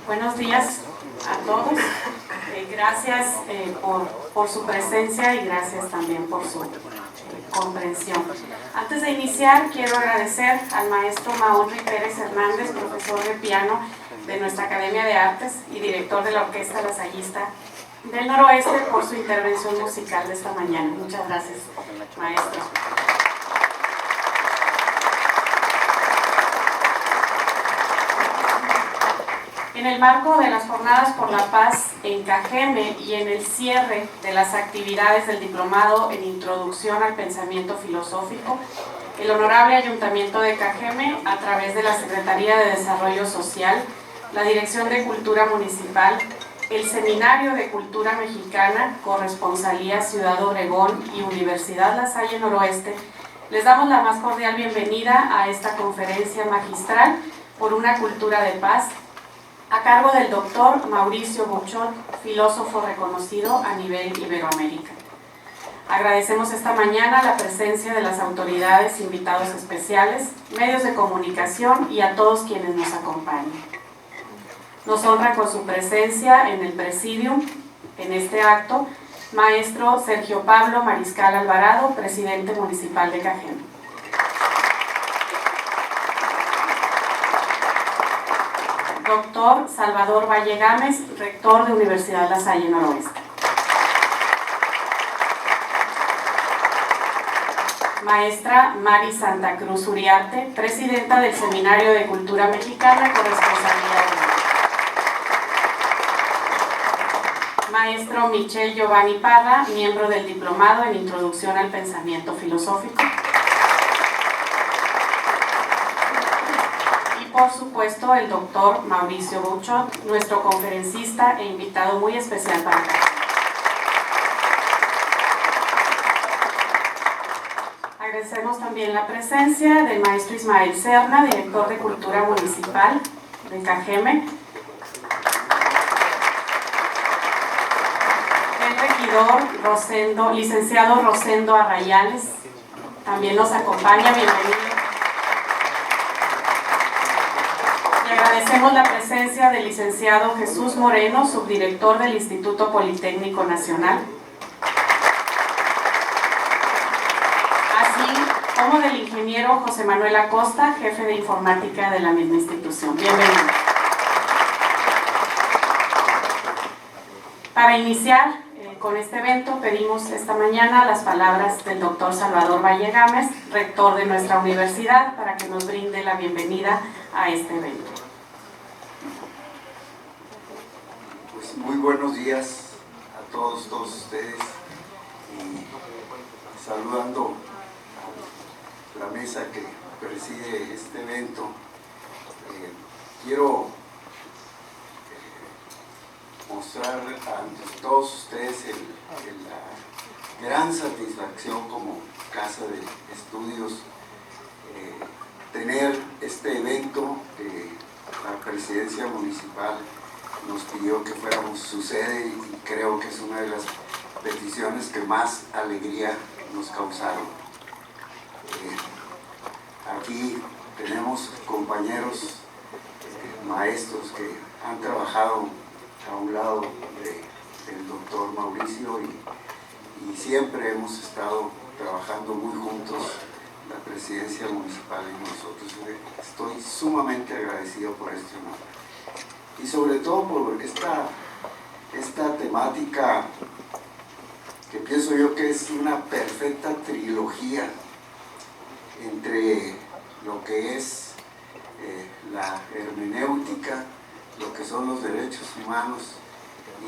Buenos días a todos. Gracias por su presencia y gracias también por su comprensión. Antes de iniciar, quiero agradecer al maestro Maonri Pérez Hernández, profesor de piano de nuestra Academia de Artes y director de la Orquesta Lasallista del Noroeste, por su intervención musical de esta mañana. Muchas gracias, maestro. En el marco de las Jornadas por la Paz en Cajeme y en el cierre de las actividades del Diplomado en Introducción al Pensamiento Filosófico, el Honorable Ayuntamiento de Cajeme, a través de la Secretaría de Desarrollo Social, la Dirección de Cultura Municipal, el Seminario de Cultura Mexicana, Corresponsalía Ciudad Obregón y Universidad La Salle Noroeste, les damos la más cordial bienvenida a esta conferencia magistral por una cultura de paz, a cargo del doctor Mauricio Buchot, filósofo reconocido a nivel Iberoamérica. Agradecemos esta mañana la presencia de las autoridades, invitados especiales, medios de comunicación y a todos quienes nos acompañan. Nos honra con su presencia en el presidium, en este acto, maestro Sergio Pablo Mariscal Alvarado, presidente municipal de Cajeme. Doctor Salvador Valle Gámez, rector de Universidad La Salle Noroeste. Maestra Mari Santa Cruz Uriarte, presidenta del Seminario de Cultura Mexicana, Corresponsalía. Maestro Michel Giovanni Parra, miembro del Diplomado en Introducción al Pensamiento Filosófico. Por supuesto, el doctor Mauricio Buchot, nuestro conferencista e invitado muy especial para acá. Agradecemos también la presencia del maestro Ismael Serna, director de Cultura Municipal de Cajeme, el regidor licenciado Rosendo Arrayales, también nos acompaña, bienvenido. Agradecemos la presencia del licenciado Jesús Moreno, subdirector del Instituto Politécnico Nacional, así como del ingeniero José Manuel Acosta, jefe de informática de la misma institución. Bienvenido. Para iniciar con este evento, pedimos esta mañana las palabras del doctor Salvador Valle Gámez, rector de nuestra universidad, para que nos brinde la bienvenida a este evento. Pues muy buenos días a todos ustedes y saludando a la mesa que preside este evento. Quiero mostrar ante todos ustedes la gran satisfacción como casa de estudios tener este evento que la presidencia municipal nos pidió que fuéramos su sede y creo que es una de las peticiones que más alegría nos causaron. Aquí tenemos compañeros maestros que han trabajado a un lado del doctor Mauricio y siempre hemos estado trabajando muy juntos, la presidencia municipal y nosotros. Estoy sumamente agradecido por este honor y sobre todo por esta temática que pienso yo que es una perfecta trilogía entre lo que es la hermenéutica, lo que son los derechos humanos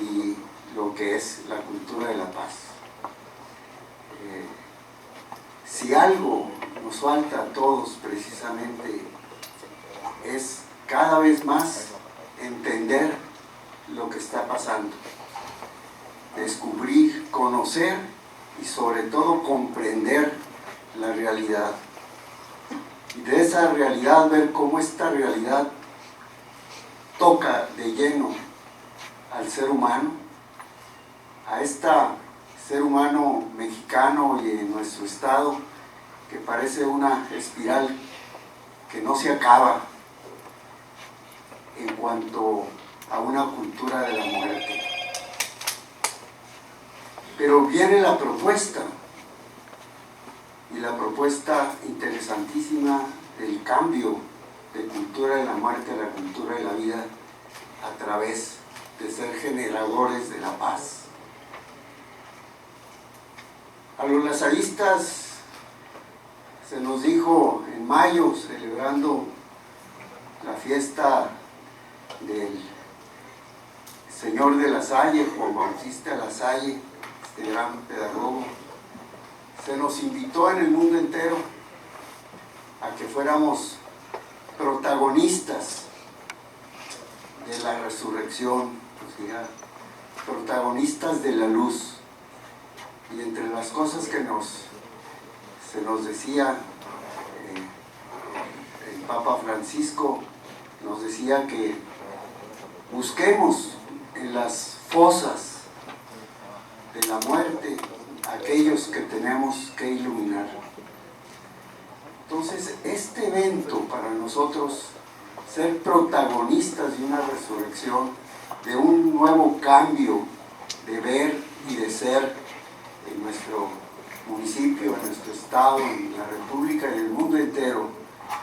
y lo que es la cultura de la paz. Si algo nos falta a todos precisamente es cada vez más entender lo que está pasando, descubrir, conocer y sobre todo comprender la realidad. Y de esa realidad ver cómo esta realidad toca de lleno al ser humano, a este ser humano mexicano y en nuestro estado, que parece una espiral que no se acaba en cuanto a una cultura de la muerte. Pero viene la propuesta, y la propuesta interesantísima del cambio de cultura de la muerte a la cultura de la vida a través de ser generadores de la paz. A los lasallistas se nos dijo en mayo, celebrando la fiesta del Señor de la Salle, Juan Bautista La Salle, este gran pedagogo, se nos invitó en el mundo entero a que fuéramos protagonistas de la resurrección, o sea, protagonistas de la luz. Y entre las cosas que se nos decía, el Papa Francisco nos decía que busquemos en las fosas de la muerte aquellos que tenemos que iluminar. Entonces, este evento para nosotros, ser protagonistas de una resurrección, de un nuevo cambio de ver y de ser en nuestro municipio, en nuestro estado, en la república y en el mundo entero,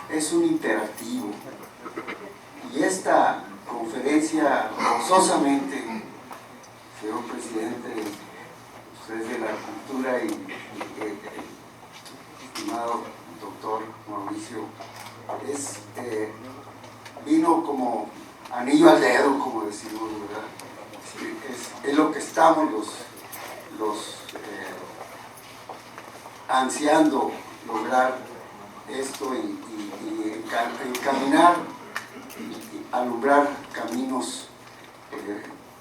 es un imperativo. Y esta conferencia, gozosamente, señor presidente, usted de la cultura y estimado doctor Mauricio, vino como anillo al dedo, como decimos, ¿verdad? Es lo que estamos ansiando lograr esto y encaminar y alumbrar caminos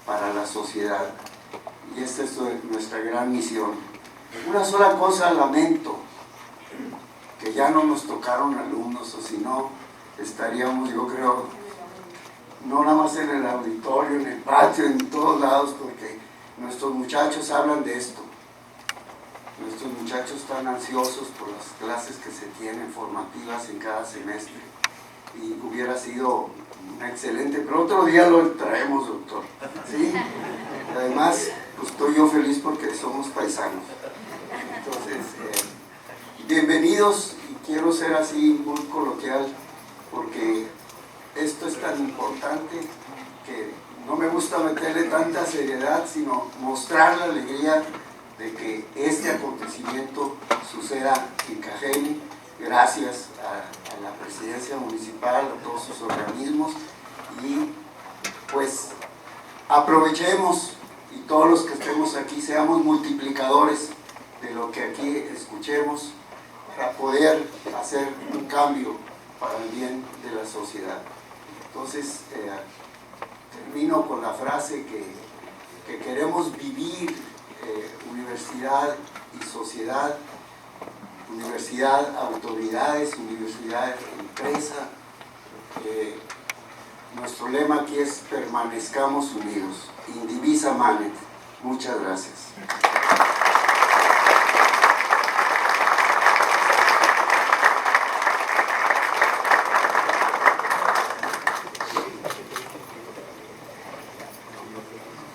para la sociedad. Y esta es nuestra gran misión. Una sola cosa lamento, que ya no nos tocaron alumnos, o si no, estaríamos, yo creo, no nada más en el auditorio, en el patio, en todos lados, porque nuestros muchachos hablan de esto. Nuestros muchachos están ansiosos por las clases que se tienen formativas en cada semestre, y hubiera sido excelente, pero otro día lo traemos, doctor, ¿sí? Además, pues estoy yo feliz porque somos paisanos. Entonces, bienvenidos, y quiero ser así muy coloquial, porque esto es tan importante que no me gusta meterle tanta seriedad, sino mostrar la alegría de que este acontecimiento suceda en Cajeme, gracias a la presidencia municipal, a todos sus organismos, y pues aprovechemos, y todos los que estemos aquí seamos multiplicadores de lo que aquí escuchemos para poder hacer un cambio para el bien de la sociedad. Entonces, termino con la frase que queremos vivir universidad y sociedad, universidad, autoridades, universidad, empresa. Nuestro lema aquí es: permanezcamos unidos, indivisa manet. Muchas gracias.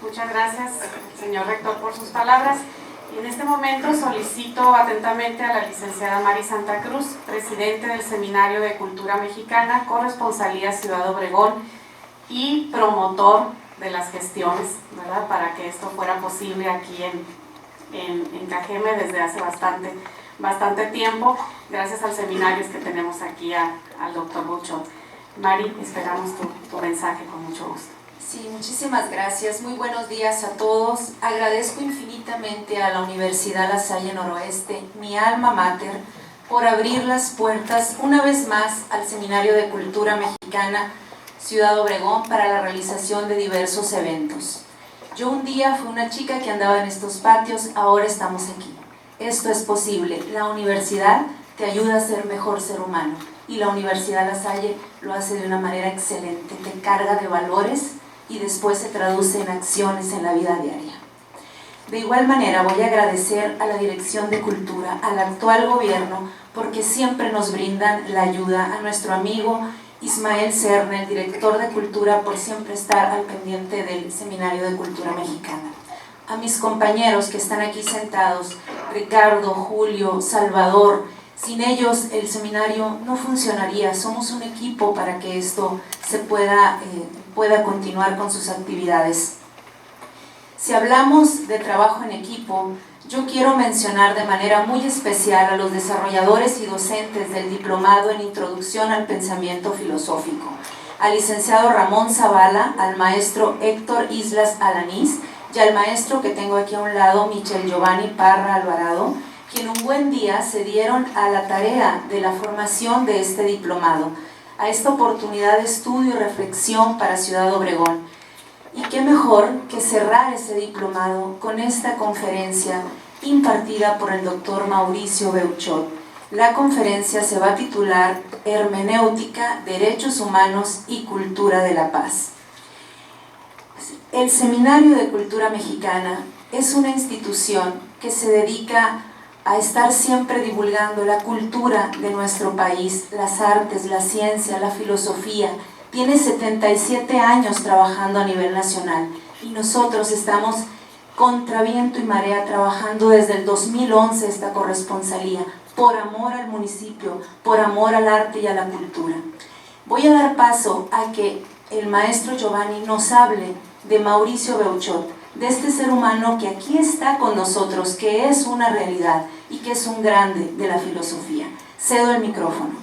Muchas gracias, señor rector, por sus palabras. Y en este momento solicito atentamente a la licenciada Mari Santa Cruz, presidente del Seminario de Cultura Mexicana, corresponsalía Ciudad Obregón y promotor de las gestiones, ¿verdad?, para que esto fuera posible aquí en Cajeme desde hace bastante tiempo, gracias al seminario que tenemos aquí al doctor Buchot. Mari, esperamos tu mensaje con mucho gusto. Sí, muchísimas gracias. Muy buenos días a todos. Agradezco infinitamente a la Universidad La Salle Noroeste, mi alma mater, por abrir las puertas una vez más al Seminario de Cultura Mexicana Ciudad Obregón para la realización de diversos eventos. Yo un día fui una chica que andaba en estos patios, ahora estamos aquí. Esto es posible. La universidad te ayuda a ser mejor ser humano, y la Universidad La Salle lo hace de una manera excelente. Te carga de valores y después se traduce en acciones en la vida diaria. De igual manera voy a agradecer a la Dirección de Cultura, al actual gobierno, porque siempre nos brindan la ayuda, a nuestro amigo Ismael Cerne, el director de Cultura, por siempre estar al pendiente del Seminario de Cultura Mexicana. A mis compañeros que están aquí sentados, Ricardo, Julio, Salvador, sin ellos el seminario no funcionaría. Somos un equipo para que esto se pueda continuar con sus actividades. Si hablamos de trabajo en equipo, yo quiero mencionar de manera muy especial a los desarrolladores y docentes del Diplomado en Introducción al Pensamiento Filosófico, al licenciado Ramón Zavala, al maestro Héctor Islas Alanís y al maestro que tengo aquí a un lado, Michel Giovanni Parra Alvarado, quien un buen día se dieron a la tarea de la formación de este diplomado, a esta oportunidad de estudio y reflexión para Ciudad Obregón. Y qué mejor que cerrar ese diplomado con esta conferencia impartida por el doctor Mauricio Beuchot. La conferencia se va a titular Hermenéutica, Derechos Humanos y Cultura de la Paz. El Seminario de Cultura Mexicana es una institución que se dedica a estar siempre divulgando la cultura de nuestro país, las artes, la ciencia, la filosofía. Tiene 77 años trabajando a nivel nacional y nosotros estamos contra viento y marea trabajando desde el 2011 esta corresponsalía, por amor al municipio, por amor al arte y a la cultura. Voy a dar paso a que el maestro Giovanni nos hable de Mauricio Beuchot, de este ser humano que aquí está con nosotros, que es una realidad y que es un grande de la filosofía. Cedo el micrófono.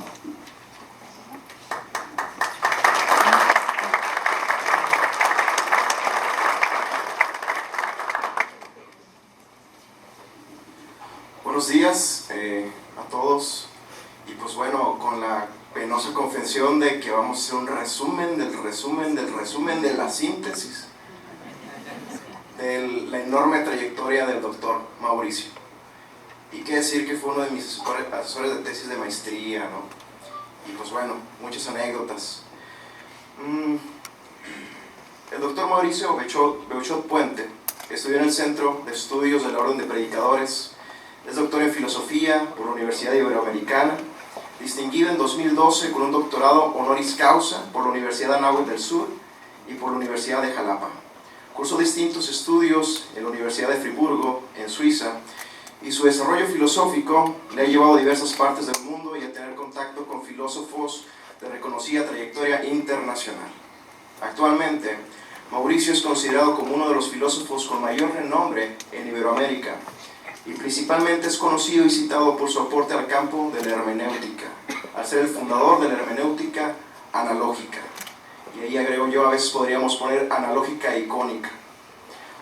Buenos días a todos, y pues bueno, con la penosa confesión de que vamos a hacer un resumen de la síntesis de la enorme trayectoria del doctor Mauricio. Y qué decir que fue uno de mis asesores de tesis de maestría, ¿no? Y pues bueno, muchas anécdotas. El doctor Mauricio Beuchot Puente estudió en el Centro de Estudios de la Orden de Predicadores. Es doctor en Filosofía por la Universidad Iberoamericana, distinguido en 2012 con un doctorado honoris causa por la Universidad Anáhuac del Sur y por la Universidad de Jalapa. Cursó distintos estudios en la Universidad de Friburgo, en Suiza, y su desarrollo filosófico le ha llevado a diversas partes del mundo y a tener contacto con filósofos de reconocida trayectoria internacional. Actualmente, Mauricio es considerado como uno de los filósofos con mayor renombre en Iberoamérica, y principalmente es conocido y citado por su aporte al campo de la hermenéutica, al ser el fundador de la hermenéutica analógica. Y ahí agrego yo, a veces podríamos poner analógica e icónica.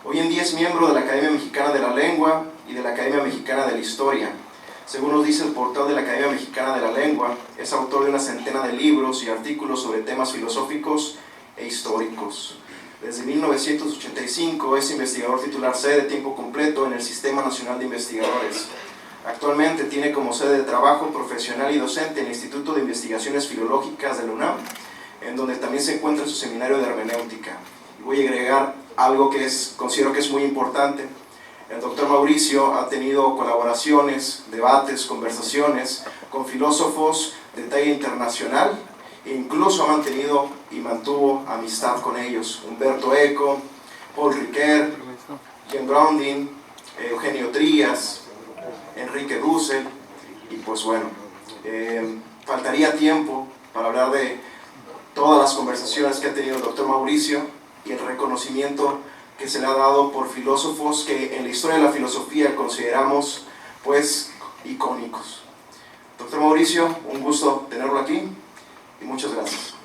Hoy en día es miembro de la Academia Mexicana de la Lengua y de la Academia Mexicana de la Historia. Según nos dice el portal de la Academia Mexicana de la Lengua, es autor de una centena de libros y artículos sobre temas filosóficos e históricos. Desde 1985 es investigador titular C de tiempo completo en el Sistema Nacional de Investigadores. Actualmente tiene como sede de trabajo profesional y docente en el Instituto de Investigaciones Filológicas de la UNAM, en donde también se encuentra su seminario de hermenéutica. Y voy a agregar algo que considero que es muy importante. El doctor Mauricio ha tenido colaboraciones, debates, conversaciones con filósofos de talla internacional, e incluso ha mantenido y mantuvo amistad con ellos. Humberto Eco, Paul Ricoeur, Jean Grounding, Eugenio Trías, Enrique Dussel, y pues bueno, faltaría tiempo para hablar de todas las conversaciones que ha tenido el doctor Mauricio y el reconocimiento que se le ha dado por filósofos que en la historia de la filosofía consideramos pues icónicos. Doctor Mauricio, un gusto tenerlo aquí y muchas gracias.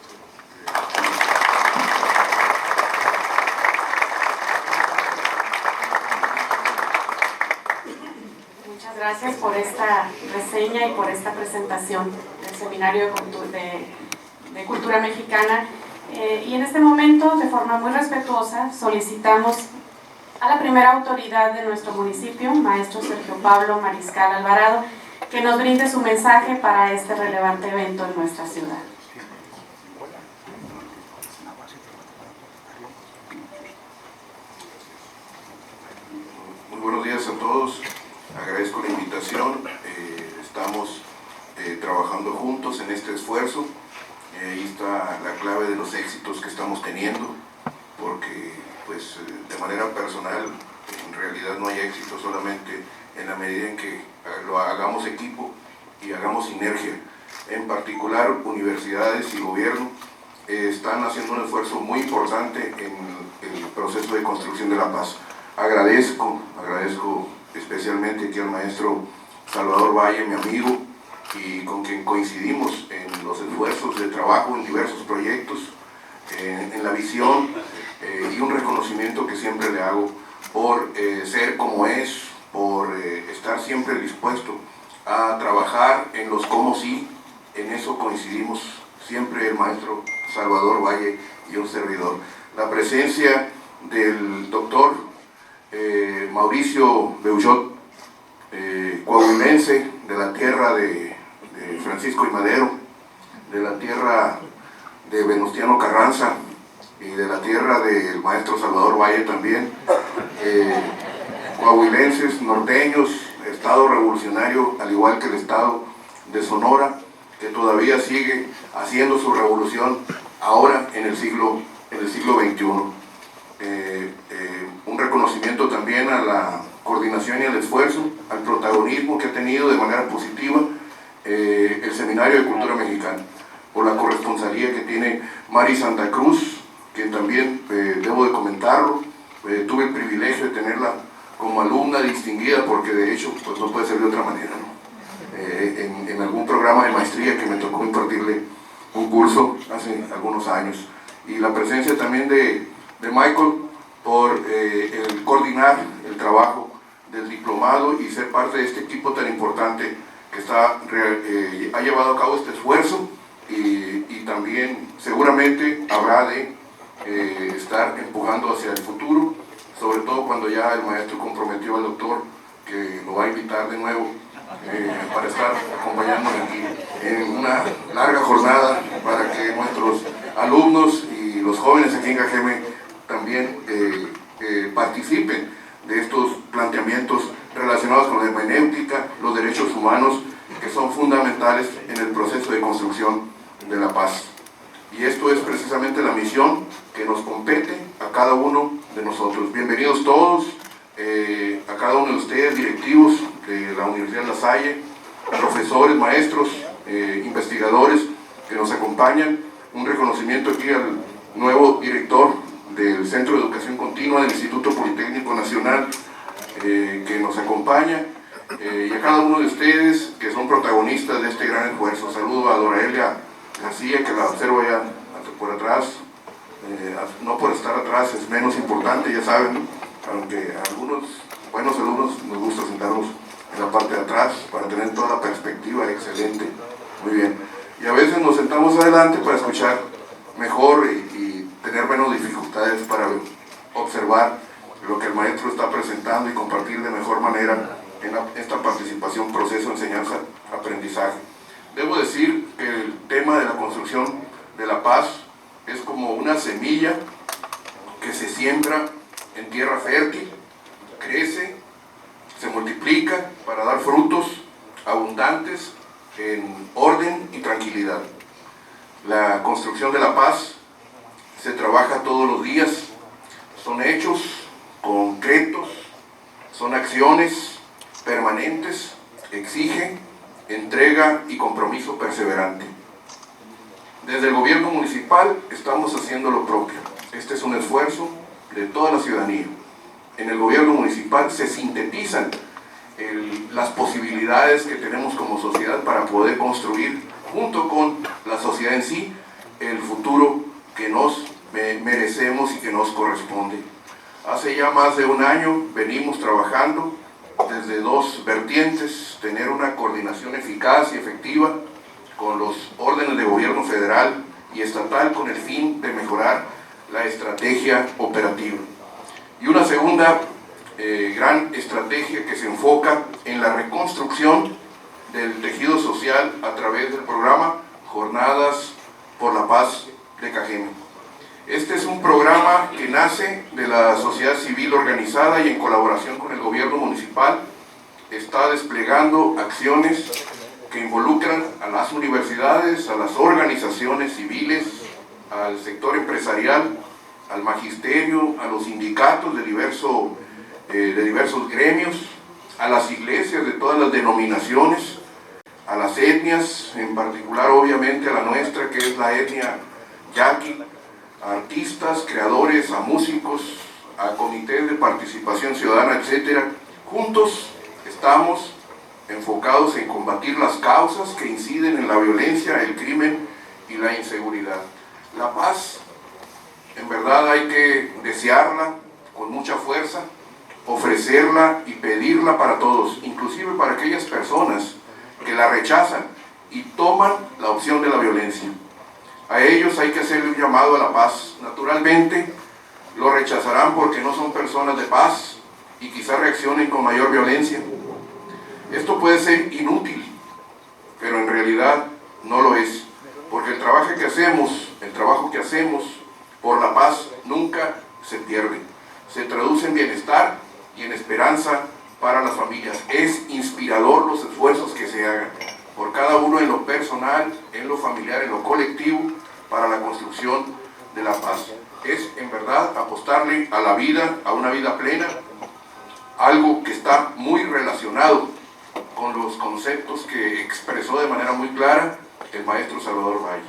Muchas gracias por esta reseña y por esta presentación del Seminario de Cultura Mexicana. Y en este momento, de forma muy respetuosa, solicitamos a la primera autoridad de nuestro municipio, maestro Sergio Pablo Mariscal Alvarado, que nos brinde su mensaje para este relevante evento en nuestra ciudad. Muy buenos días a todos, agradezco la invitación, estamos trabajando juntos en este esfuerzo. Ahí está la clave de los éxitos que estamos teniendo, porque pues de manera personal en realidad no hay éxito, solamente en la medida en que lo hagamos equipo y hagamos sinergia. En particular, universidades y gobierno están haciendo un esfuerzo muy importante en el proceso de construcción de la paz. Agradezco especialmente aquí al maestro Salvador Valle, mi amigo, y con quien coincidimos en los esfuerzos de trabajo en diversos proyectos, en la visión, y un reconocimiento que siempre le hago por ser como es, por estar siempre dispuesto a trabajar en los cómo sí. En eso coincidimos siempre el maestro Salvador Valle y un servidor. La presencia del doctor Mauricio Beuchot, coahuilense, de la tierra de Francisco y Madero, de la tierra de Venustiano Carranza y de la tierra del maestro Salvador Valle también, coahuilenses, norteños, estado revolucionario, al igual que el estado de Sonora, que todavía sigue haciendo su revolución ahora en el siglo XXI. Un reconocimiento también a la coordinación y al esfuerzo, al protagonismo que ha tenido de manera positiva el Seminario de Cultura Mexicana, por la corresponsalía que tiene Mari Santa Cruz, que también debo de comentarlo, tuve el privilegio de tenerla como alumna distinguida, porque de hecho pues no puede ser de otra manera, ¿no? En algún programa de maestría que me tocó impartirle un curso hace algunos años, y la presencia también de Michael por el coordinar el trabajo del diplomado y ser parte de este equipo tan importante que ha llevado a cabo este esfuerzo, y también seguramente habrá de estar empujando hacia el futuro, sobre todo cuando ya el maestro comprometió al doctor que lo va a invitar de nuevo para estar acompañándonos aquí en una larga jornada, para que nuestros alumnos y los jóvenes aquí en Cajeme también participen de estos planteamientos relacionados con la hermenéutica, los derechos humanos, que son fundamentales en el proceso de construcción de la paz. Y esto es precisamente la misión que nos compete a cada uno de nosotros. Bienvenidos todos, a cada uno de ustedes, directivos de la Universidad La Salle, profesores, maestros, investigadores que nos acompañan. Un reconocimiento aquí al nuevo director del Centro de Educación Continua del Instituto Politécnico Nacional, que nos acompaña, y a cada uno de ustedes que son protagonistas de este gran esfuerzo. Saludo a Doraelia García, que la observo ya por atrás, no por estar atrás es menos importante, ya saben, aunque a algunos buenos alumnos nos gusta sentarnos en la parte de atrás para tener toda la perspectiva excelente. Muy bien, y a veces nos sentamos adelante para escuchar mejor y tener menos dificultades para observar lo que el maestro está presentando y compartir de mejor manera en esta participación, proceso, enseñanza, aprendizaje. Debo decir que el tema de la construcción de la paz es como una semilla que se siembra en tierra fértil, crece, se multiplica para dar frutos abundantes en orden y tranquilidad. La construcción de la paz se trabaja todos los días, son hechos concretos, son acciones permanentes, exige entrega y compromiso perseverante. Desde el gobierno municipal estamos haciendo lo propio. Este es un esfuerzo de toda la ciudadanía. En el gobierno municipal se sintetizan las posibilidades que tenemos como sociedad para poder construir, junto con la sociedad en sí, el futuro que nos merecemos y que nos corresponde. Hace ya más de un año venimos trabajando desde dos vertientes: tener una coordinación eficaz y efectiva con los órdenes de gobierno federal y estatal con el fin de mejorar la estrategia operativa. Y una segunda gran estrategia que se enfoca en la reconstrucción del tejido social a través del programa Jornadas por la Paz de Cajeme. Este es un programa que nace de la sociedad civil organizada y en colaboración con el gobierno municipal está desplegando acciones que involucran a las universidades, a las organizaciones civiles, al sector empresarial, al magisterio, a los sindicatos de diversos gremios, a las iglesias de todas las denominaciones, a las etnias, en particular obviamente a la nuestra, que es la etnia yaqui, a artistas, creadores, a músicos, a comités de participación ciudadana, etc. Juntos estamos enfocados en combatir las causas que inciden en la violencia, el crimen y la inseguridad. La paz, en verdad hay que desearla con mucha fuerza, ofrecerla y pedirla para todos, inclusive para aquellas personas que la rechazan y toman la opción de la violencia. A ellos hay que hacerle un llamado a la paz. Naturalmente lo rechazarán porque no son personas de paz y quizás reaccionen con mayor violencia. Esto puede ser inútil, pero en realidad no lo es, porque el trabajo que hacemos por la paz nunca se pierde. Se traduce en bienestar y en esperanza para las familias. Es inspirador los esfuerzos que se hagan por cada uno en lo personal, en lo familiar, en lo colectivo, para la construcción de la paz. Es en verdad apostarle a la vida, a una vida plena, algo que está muy relacionado con los conceptos que expresó de manera muy clara el maestro Salvador Valle.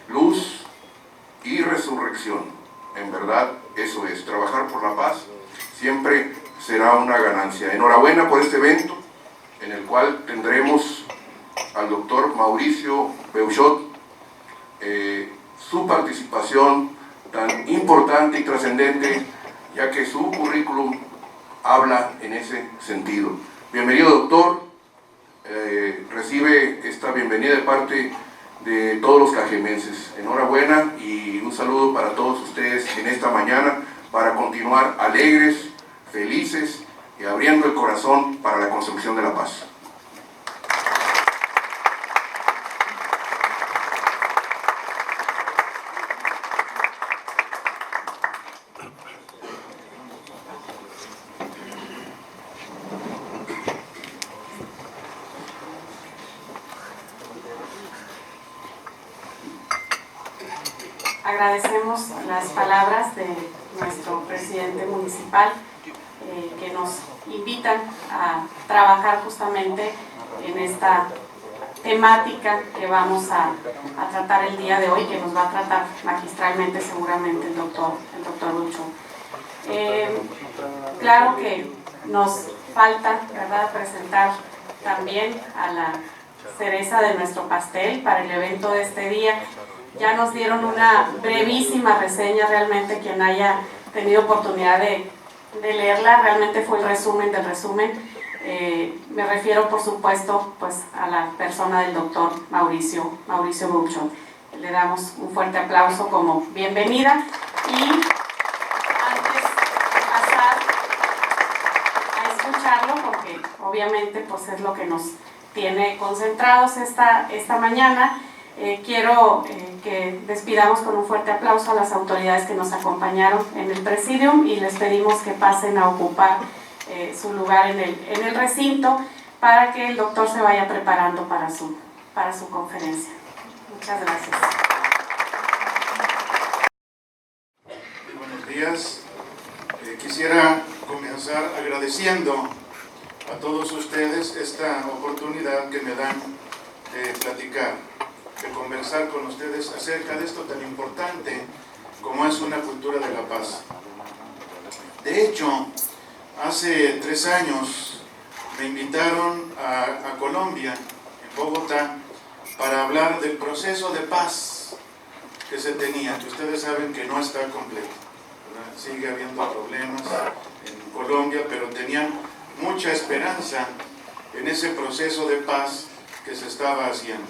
Luz y resurrección. En verdad, eso es, trabajar por la paz siempre será una ganancia. Enhorabuena por este evento, en el cual tendremos al doctor Mauricio Beuchot, su participación tan importante y trascendente, ya que su currículum habla en ese sentido. Bienvenido, doctor. Recibe esta bienvenida de parte de todos los cajemenses. Enhorabuena y un saludo para todos ustedes en esta mañana para continuar alegres, felices y abriendo el corazón para la construcción de la paz. Agradecemos las palabras de nuestro presidente municipal que nos invitan a trabajar justamente en esta temática que vamos a tratar el día de hoy, que nos va a tratar magistralmente seguramente el doctor Beuchot. Claro que nos falta, ¿verdad?, presentar también a la cereza de nuestro pastel para el evento de este día. Ya nos dieron una brevísima reseña, realmente quien haya tenido oportunidad de leerla, realmente fue el resumen del resumen. Me refiero, por supuesto, pues, a la persona del doctor Mauricio Beuchot. Le damos un fuerte aplauso como bienvenida y antes de pasar a escucharlo, porque obviamente pues, es lo que nos tiene concentrados esta mañana, quiero que despidamos con un fuerte aplauso a las autoridades que nos acompañaron en el presidium y les pedimos que pasen a ocupar su lugar en el recinto para que el doctor se vaya preparando para su conferencia. Muchas gracias. Buenos días. Quisiera comenzar agradeciendo a todos ustedes esta oportunidad que me dan de platicar, de conversar con ustedes acerca de esto tan importante como es una cultura de la paz. De hecho, hace 3 años me invitaron a Colombia, en Bogotá, para hablar del proceso de paz que se tenía, que ustedes saben que no está completo, ¿verdad? Sigue habiendo problemas en Colombia, pero tenían mucha esperanza en ese proceso de paz que se estaba haciendo.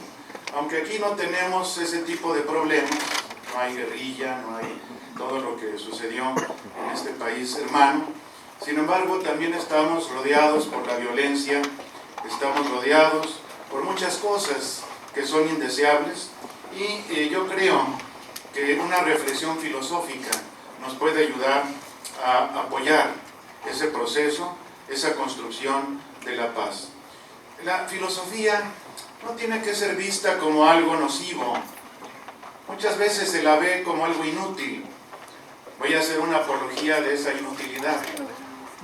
Aunque aquí no tenemos ese tipo de problemas, no hay guerrilla, no hay todo lo que sucedió en este país hermano, sin embargo también estamos rodeados por la violencia, estamos rodeados por muchas cosas que son indeseables y yo creo que una reflexión filosófica nos puede ayudar a apoyar ese proceso, esa construcción de la paz. La filosofía no tiene que ser vista como algo nocivo. Muchas veces se la ve como algo inútil. Voy a hacer una apología de esa inutilidad.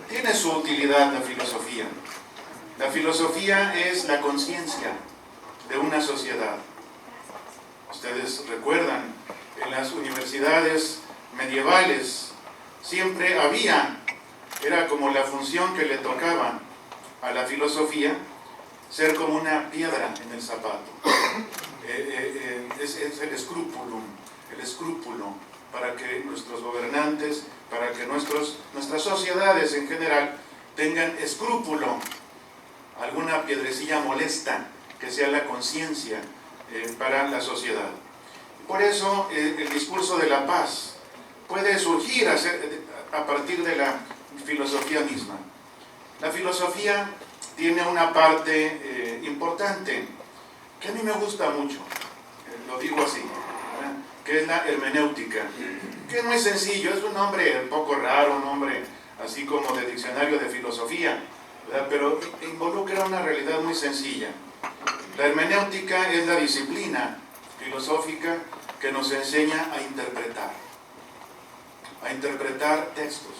Tiene su utilidad la filosofía. La filosofía es la conciencia de una sociedad. Ustedes recuerdan, en las universidades medievales siempre había, era como la función que le tocaba a la filosofía, ser como una piedra en el zapato. Es el escrúpulo para que nuestros gobernantes, para que nuestras sociedades en general tengan escrúpulo, alguna piedrecilla molesta que sea la conciencia para la sociedad. Por eso el discurso de la paz puede surgir a partir de la filosofía misma. La filosofía tiene una parte importante que a mí me gusta mucho, lo digo así, ¿verdad? Que es la hermenéutica, que es muy sencillo, es un nombre un poco raro, un nombre así como de diccionario de filosofía, ¿verdad? Pero involucra una realidad muy sencilla. La hermenéutica es la disciplina filosófica que nos enseña a interpretar textos,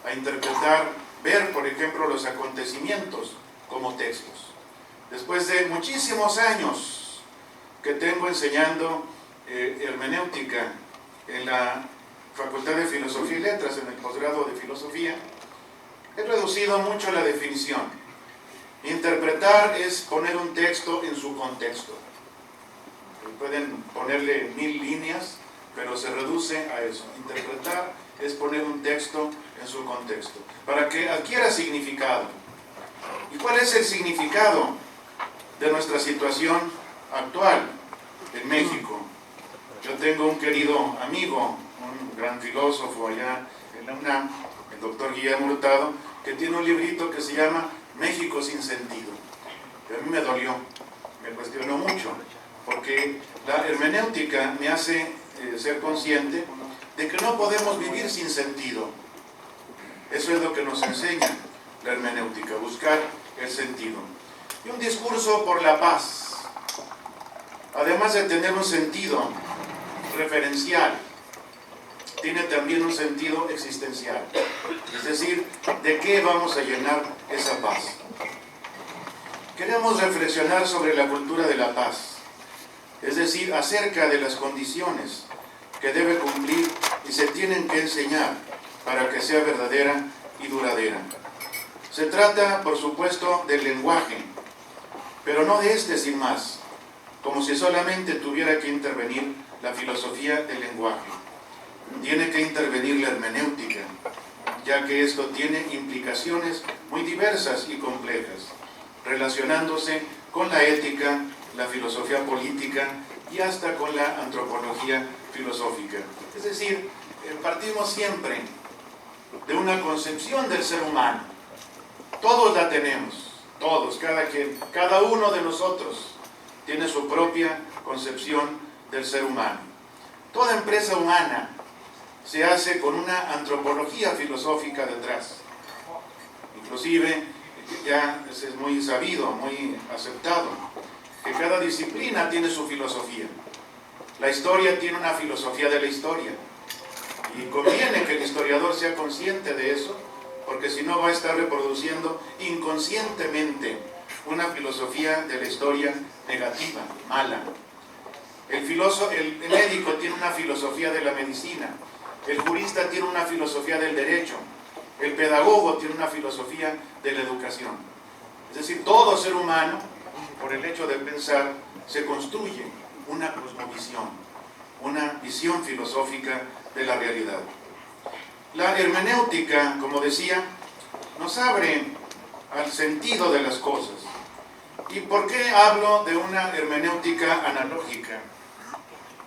a interpretar, ver, por ejemplo, los acontecimientos como textos. Después de muchísimos años que tengo enseñando hermenéutica en la Facultad de Filosofía y Letras, en el posgrado de Filosofía, he reducido mucho la definición. Interpretar es poner un texto en su contexto. Pueden ponerle 1000 líneas, pero se reduce a eso. Interpretar es poner un texto en su contexto, para que adquiera significado. ¿Y cuál es el significado de nuestra situación actual en México? Yo tengo un querido amigo, un gran filósofo allá en la UNAM, el doctor Guillermo Hurtado, que tiene un librito que se llama México sin sentido. Que a mí me dolió, me cuestionó mucho, porque la hermenéutica me hace ser consciente de que no podemos vivir sin sentido. Eso es lo que nos enseña la hermenéutica, buscar el sentido. Y un discurso por la paz, además de tener un sentido referencial, tiene también un sentido existencial. Es decir, ¿de qué vamos a llenar esa paz? Queremos reflexionar sobre la cultura de la paz, es decir, acerca de las condiciones que debe cumplir y se tienen que enseñar para que sea verdadera y duradera. Se trata, por supuesto, del lenguaje, pero no de este sin más, como si solamente tuviera que intervenir la filosofía del lenguaje. Tiene que intervenir la hermenéutica, ya que esto tiene implicaciones muy diversas y complejas, relacionándose con la ética, la filosofía política y hasta con la antropología filosófica. Es decir, partimos siempre de una concepción del ser humano. Todos la tenemos, todos, cada uno de nosotros tiene su propia concepción del ser humano. Toda empresa humana se hace con una antropología filosófica detrás. Inclusive, ya es muy sabido, muy aceptado, que cada disciplina tiene su filosofía. La historia tiene una filosofía de la historia. Y conviene que el historiador sea consciente de eso, porque si no va a estar reproduciendo inconscientemente una filosofía de la historia negativa, mala. El médico tiene una filosofía de la medicina, el jurista tiene una filosofía del derecho, el pedagogo tiene una filosofía de la educación. Es decir, todo ser humano, por el hecho de pensar, se construye una cosmovisión, una visión filosófica de la realidad. La hermenéutica, como decía, nos abre al sentido de las cosas. ¿Y por qué hablo de una hermenéutica analógica?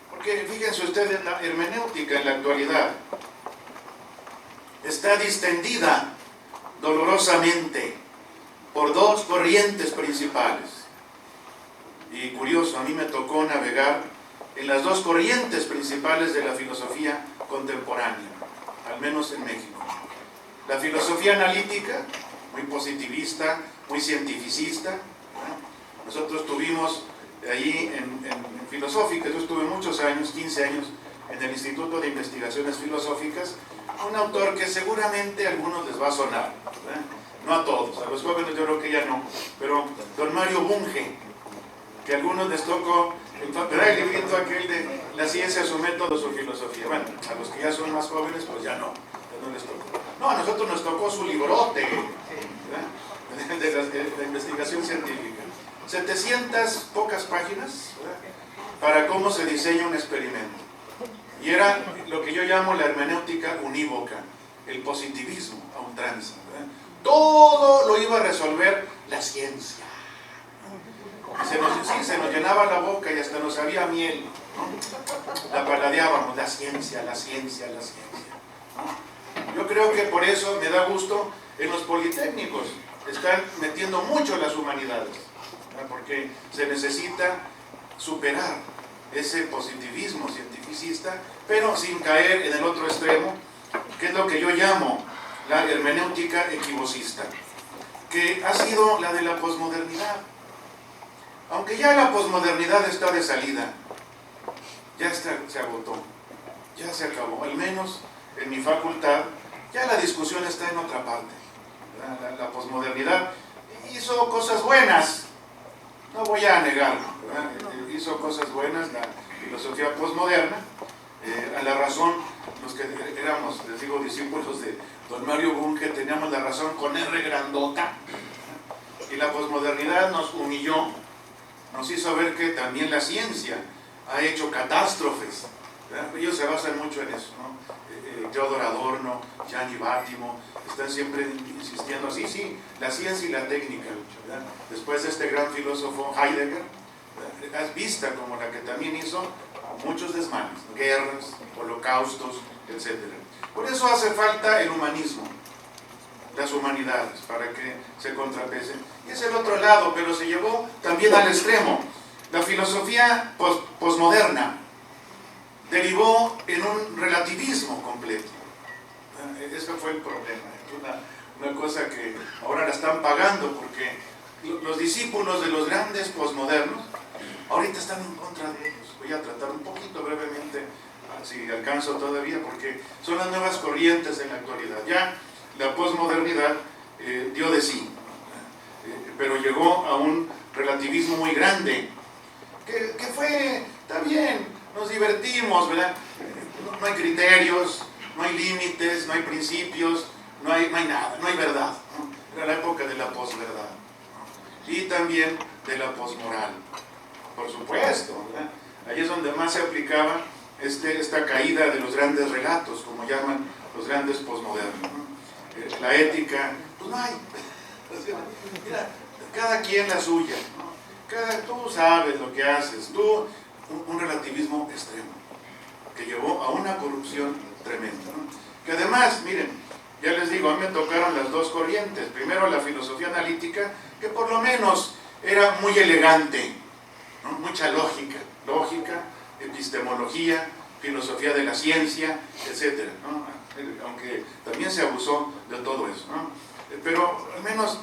Porque fíjense ustedes, la hermenéutica en la actualidad está distendida dolorosamente por dos corrientes principales. Y curioso, a mí me tocó navegar en las dos corrientes principales de la filosofía contemporánea, al menos en México. La filosofía analítica, muy positivista, muy cientificista, ¿no? Nosotros tuvimos allí en Filosófica, yo estuve muchos años, 15 años, en el Instituto de Investigaciones Filosóficas, un autor que seguramente a algunos les va a sonar, ¿verdad? No a todos, a los jóvenes yo creo que ya no, pero don Mario Bunge, que a algunos les tocó el librito aquel de La ciencia, su método, su filosofía. Bueno, a los que ya son más jóvenes, pues ya no les tocó. No, a nosotros nos tocó su librote, ¿verdad? de la investigación científica. 700 pocas páginas, ¿verdad? Para cómo se diseña un experimento. Y era lo que yo llamo la hermenéutica unívoca, el positivismo a ultranza, ¿verdad? Todo lo iba a resolver la ciencia. Se nos llenaba la boca y hasta nos sabía miel, ¿no? La paladeábamos, la ciencia, la ciencia, la ciencia, ¿no? Yo creo que por eso me da gusto en los politécnicos. Están metiendo mucho las humanidades, ¿no? Porque se necesita superar ese positivismo cientificista, pero sin caer en el otro extremo, que es lo que yo llamo la hermenéutica equivocista, que ha sido la de la posmodernidad. Aunque ya la posmodernidad está de salida, ya se agotó, ya se acabó, al menos en mi facultad, ya la discusión está en otra parte. La posmodernidad hizo cosas buenas, no voy a negarlo, ¿verdad? Hizo cosas buenas la filosofía posmoderna. A la razón, los que éramos, les digo, discípulos de don Mario Bunge, teníamos la razón con R grandota, y la posmodernidad nos humilló, nos hizo ver que también la ciencia ha hecho catástrofes, ¿verdad? Ellos se basan mucho en eso, ¿no? Theodor Adorno, Gianni Battimo, están siempre insistiendo, sí, la ciencia y la técnica, ¿verdad? Después de este gran filósofo Heidegger, ¿verdad? Es vista como la que también hizo muchos desmanes, guerras, holocaustos, etc. Por eso hace falta el humanismo, las humanidades, para que se contrapesen. Y es el otro lado, pero se llevó también al extremo. La filosofía posmoderna derivó en un relativismo completo. Ese fue el problema. Una cosa que ahora la están pagando, porque los discípulos de los grandes posmodernos ahorita están en contra de ellos. Voy a tratar un poquito brevemente, si alcanzo todavía, porque son las nuevas corrientes en la actualidad. Ya la posmodernidad dio de sí, pero llegó a un relativismo muy grande, que fue, está bien, nos divertimos, ¿verdad? No hay criterios, no hay límites, no hay principios, no hay nada, no hay verdad, ¿no? Era la época de la posverdad, ¿no? Y también de la posmoral, por supuesto, ¿verdad? Ahí es donde más se aplicaba esta caída de los grandes relatos, como llaman los grandes posmodernos, ¿no? La ética, pues no hay. Mira, cada quien la suya, ¿no? Tú sabes lo que haces, un relativismo extremo, que llevó a una corrupción tremenda, ¿no? Que además, miren, ya les digo, a mí me tocaron las dos corrientes. Primero la filosofía analítica, que por lo menos era muy elegante, ¿no? Mucha lógica, epistemología, filosofía de la ciencia, etc., ¿no? Aunque también se abusó de todo eso, ¿no? Pero al menos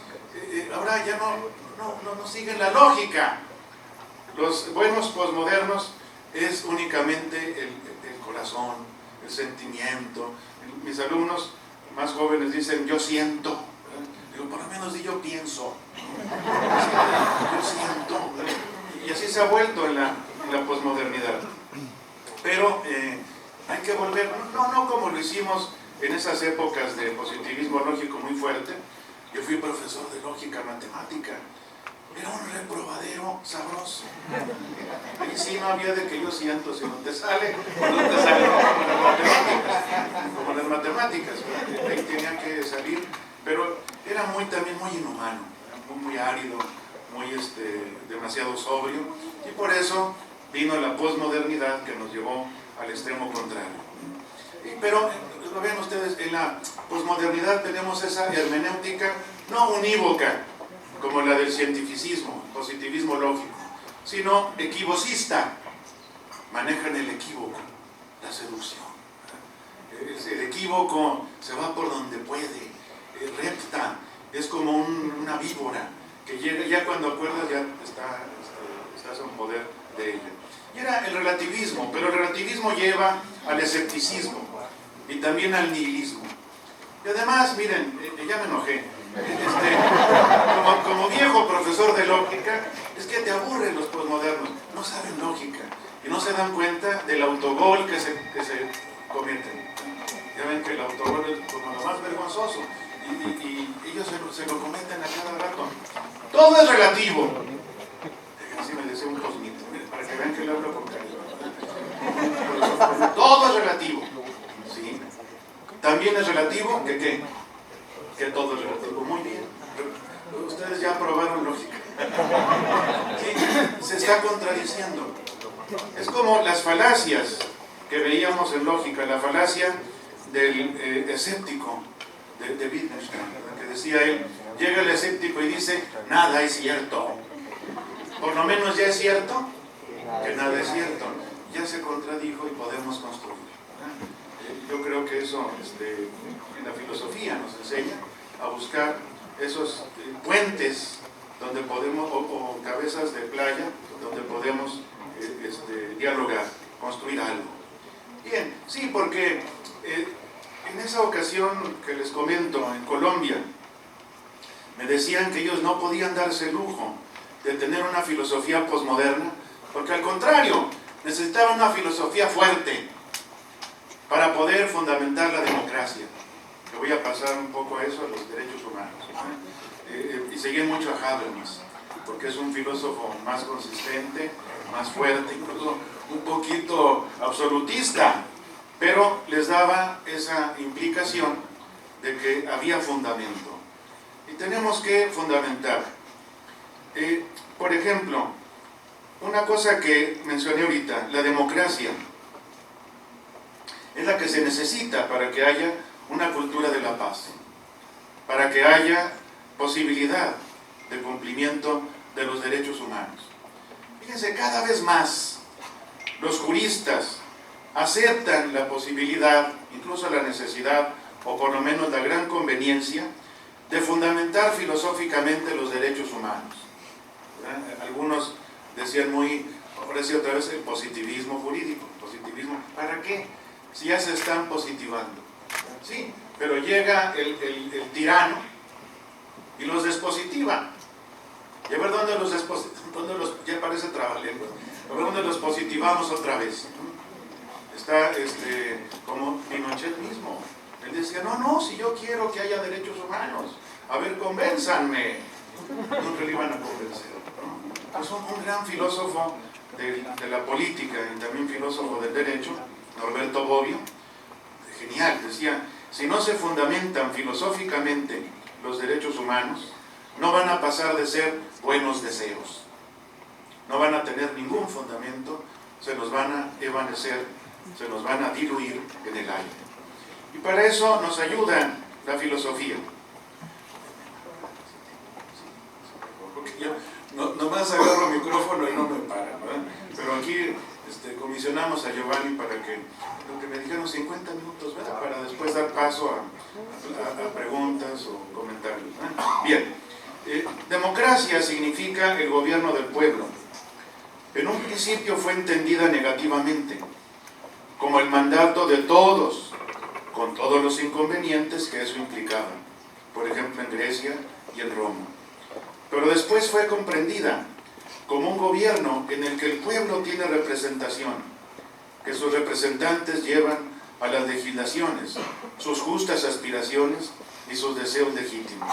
ahora ya no siguen la lógica. Los buenos posmodernos es únicamente el corazón, el sentimiento. Mis alumnos más jóvenes dicen yo siento, ¿verdad? Digo, por lo menos di yo pienso, yo siento, ¿verdad? Y así se ha vuelto en la posmodernidad. Pero hay que volver, no como lo hicimos en esas épocas de positivismo lógico muy fuerte. Yo fui profesor de lógica matemática, era un reprobadero sabroso. Ahí sí no había de que yo siento, si no te sale, o no te sale, como las matemáticas, ahí tenía que salir, pero era también muy inhumano, muy árido, muy demasiado sobrio, y por eso vino la posmodernidad que nos llevó al extremo contrario. Pero, lo ven ustedes, en la posmodernidad tenemos esa hermenéutica no unívoca, como la del cientificismo, positivismo lógico, sino equivocista. Manejan el equívoco, la seducción. El equívoco se va por donde puede, repta, es como una víbora que llega, ya cuando acuerdas ya estás en poder de ella. Y era el relativismo, pero el relativismo lleva al escepticismo y también al nihilismo. Y además, miren, ya me enojé, como viejo profesor de lógica, es que te aburren los posmodernos, no saben lógica y no se dan cuenta del autogol que se cometen. Ya ven que el autogol es como lo más vergonzoso y ellos se lo cometen a cada rato. Todo es relativo. Así me decía un cosmito, para que vean que le hablo con cariño. Todo es relativo. ¿Sí? También es relativo que ¿qué? Que todo es relativo. Muy bien. Ustedes ya probaron lógica. ¿Sí? Se está contradiciendo. Es como las falacias que veíamos en lógica, la falacia del escéptico de Wittgenstein, que decía él, llega el escéptico y dice, nada es cierto. Por lo menos ya es cierto que nada es cierto. Ya se contradijo y podemos construir. Yo creo que eso en la filosofía nos enseña a buscar esos puentes donde podemos, o cabezas de playa, donde podemos dialogar, construir algo. Bien, sí, porque en esa ocasión que les comento, en Colombia, me decían que ellos no podían darse el lujo de tener una filosofía posmoderna, porque al contrario, necesitaban una filosofía fuerte para poder fundamentar la democracia. Le voy a pasar un poco a eso, a los derechos humanos. Y seguir mucho a Habermas, porque es un filósofo más consistente, más fuerte, incluso un poquito absolutista, pero les daba esa implicación de que había fundamento. Y tenemos que fundamentar. Por ejemplo, una cosa que mencioné ahorita, la democracia, es la que se necesita para que haya una cultura de la paz, para que haya posibilidad de cumplimiento de los derechos humanos. Fíjense, cada vez más los juristas aceptan la posibilidad, incluso la necesidad, o por lo menos la gran conveniencia, de fundamentar filosóficamente los derechos humanos. Algunos decían ahora sí otra vez, el positivismo jurídico. Positivismo, ¿para qué? Si ya se están positivando. Sí, pero llega el tirano y los despositiva. Y a ver dónde ya parece trabalenguas, a ver dónde los positivamos otra vez. Está como Pinochet mismo. Él decía, no, si yo quiero que haya derechos humanos, a ver, convénzanme. Nunca le iban a convencer. Es un gran filósofo de la política y también filósofo del derecho, Norberto Bobbio, genial, decía, si no se fundamentan filosóficamente los derechos humanos, no van a pasar de ser buenos deseos, no van a tener ningún fundamento, se nos van a evanecer, se nos van a diluir en el aire. Y para eso nos ayuda la filosofía. Porque yo nomás agarro el micrófono y no me paran, ¿verdad? Pero aquí comisionamos a Giovanni para que, lo que me dijeron, 50 minutos, ¿verdad? Para después dar paso a preguntas o comentarios, ¿verdad? Bien, democracia significa el gobierno del pueblo. En un principio fue entendida negativamente, como el mandato de todos, con todos los inconvenientes que eso implicaba, por ejemplo en Grecia y en Roma. Pero después fue comprendida como un gobierno en el que el pueblo tiene representación, que sus representantes llevan a las legislaciones sus justas aspiraciones y sus deseos legítimos.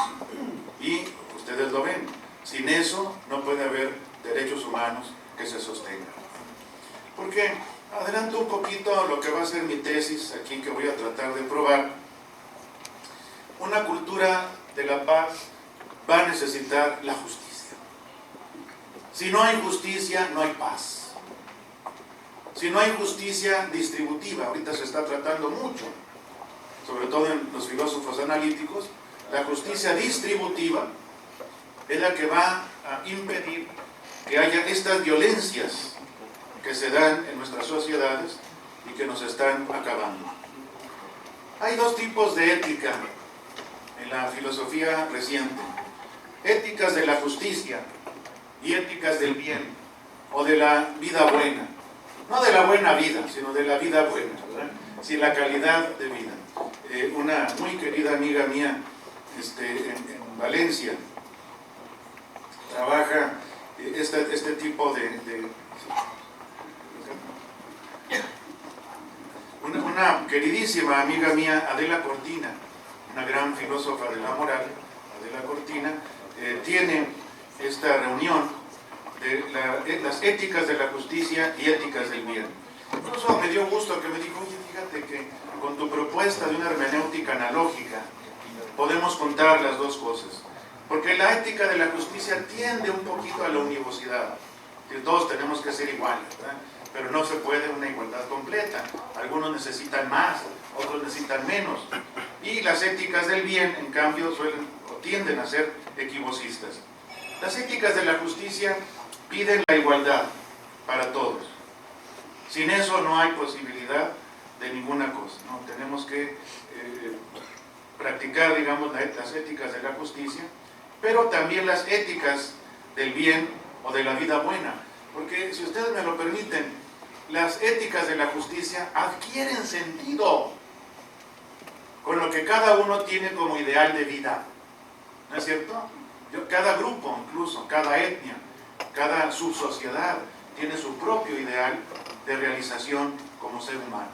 Y ustedes lo ven, sin eso no puede haber derechos humanos que se sostengan. Porque adelanto un poquito lo que va a ser mi tesis aquí, que voy a tratar de probar. Una cultura de la paz va a necesitar la justicia. Si no hay justicia, no hay paz. Si no hay justicia distributiva, ahorita se está tratando mucho, sobre todo en los filósofos analíticos, la justicia distributiva es la que va a impedir que haya estas violencias que se dan en nuestras sociedades y que nos están acabando. Hay dos tipos de ética en la filosofía reciente. éticas de la justicia y éticas del bien, o de la vida buena. No de la buena vida, sino de la vida buena, ¿verdad? Sí, la calidad de vida. Una muy querida amiga mía en Valencia trabaja este tipo una queridísima amiga mía, Adela Cortina, una gran filósofa de la moral, Adela Cortina, tiene esta reunión de las éticas de la justicia y éticas del bien. Incluso me dio gusto que me dijo, oye, fíjate que con tu propuesta de una hermenéutica analógica podemos contar las dos cosas. Porque la ética de la justicia tiende un poquito a la univocidad, que todos tenemos que ser iguales, ¿verdad? Pero no se puede una igualdad completa. Algunos necesitan más, otros necesitan menos. Y las éticas del bien, en cambio, suelen o tienden a ser equivocistas. Las éticas de la justicia piden la igualdad para todos. Sin eso no hay posibilidad de ninguna cosa, ¿no? Tenemos que practicar, digamos, las éticas de la justicia, pero también las éticas del bien o de la vida buena. Porque, si ustedes me lo permiten, las éticas de la justicia adquieren sentido con lo que cada uno tiene como ideal de vida. ¿No es cierto? Cada grupo, incluso, cada etnia, cada subsociedad tiene su propio ideal de realización como ser humano.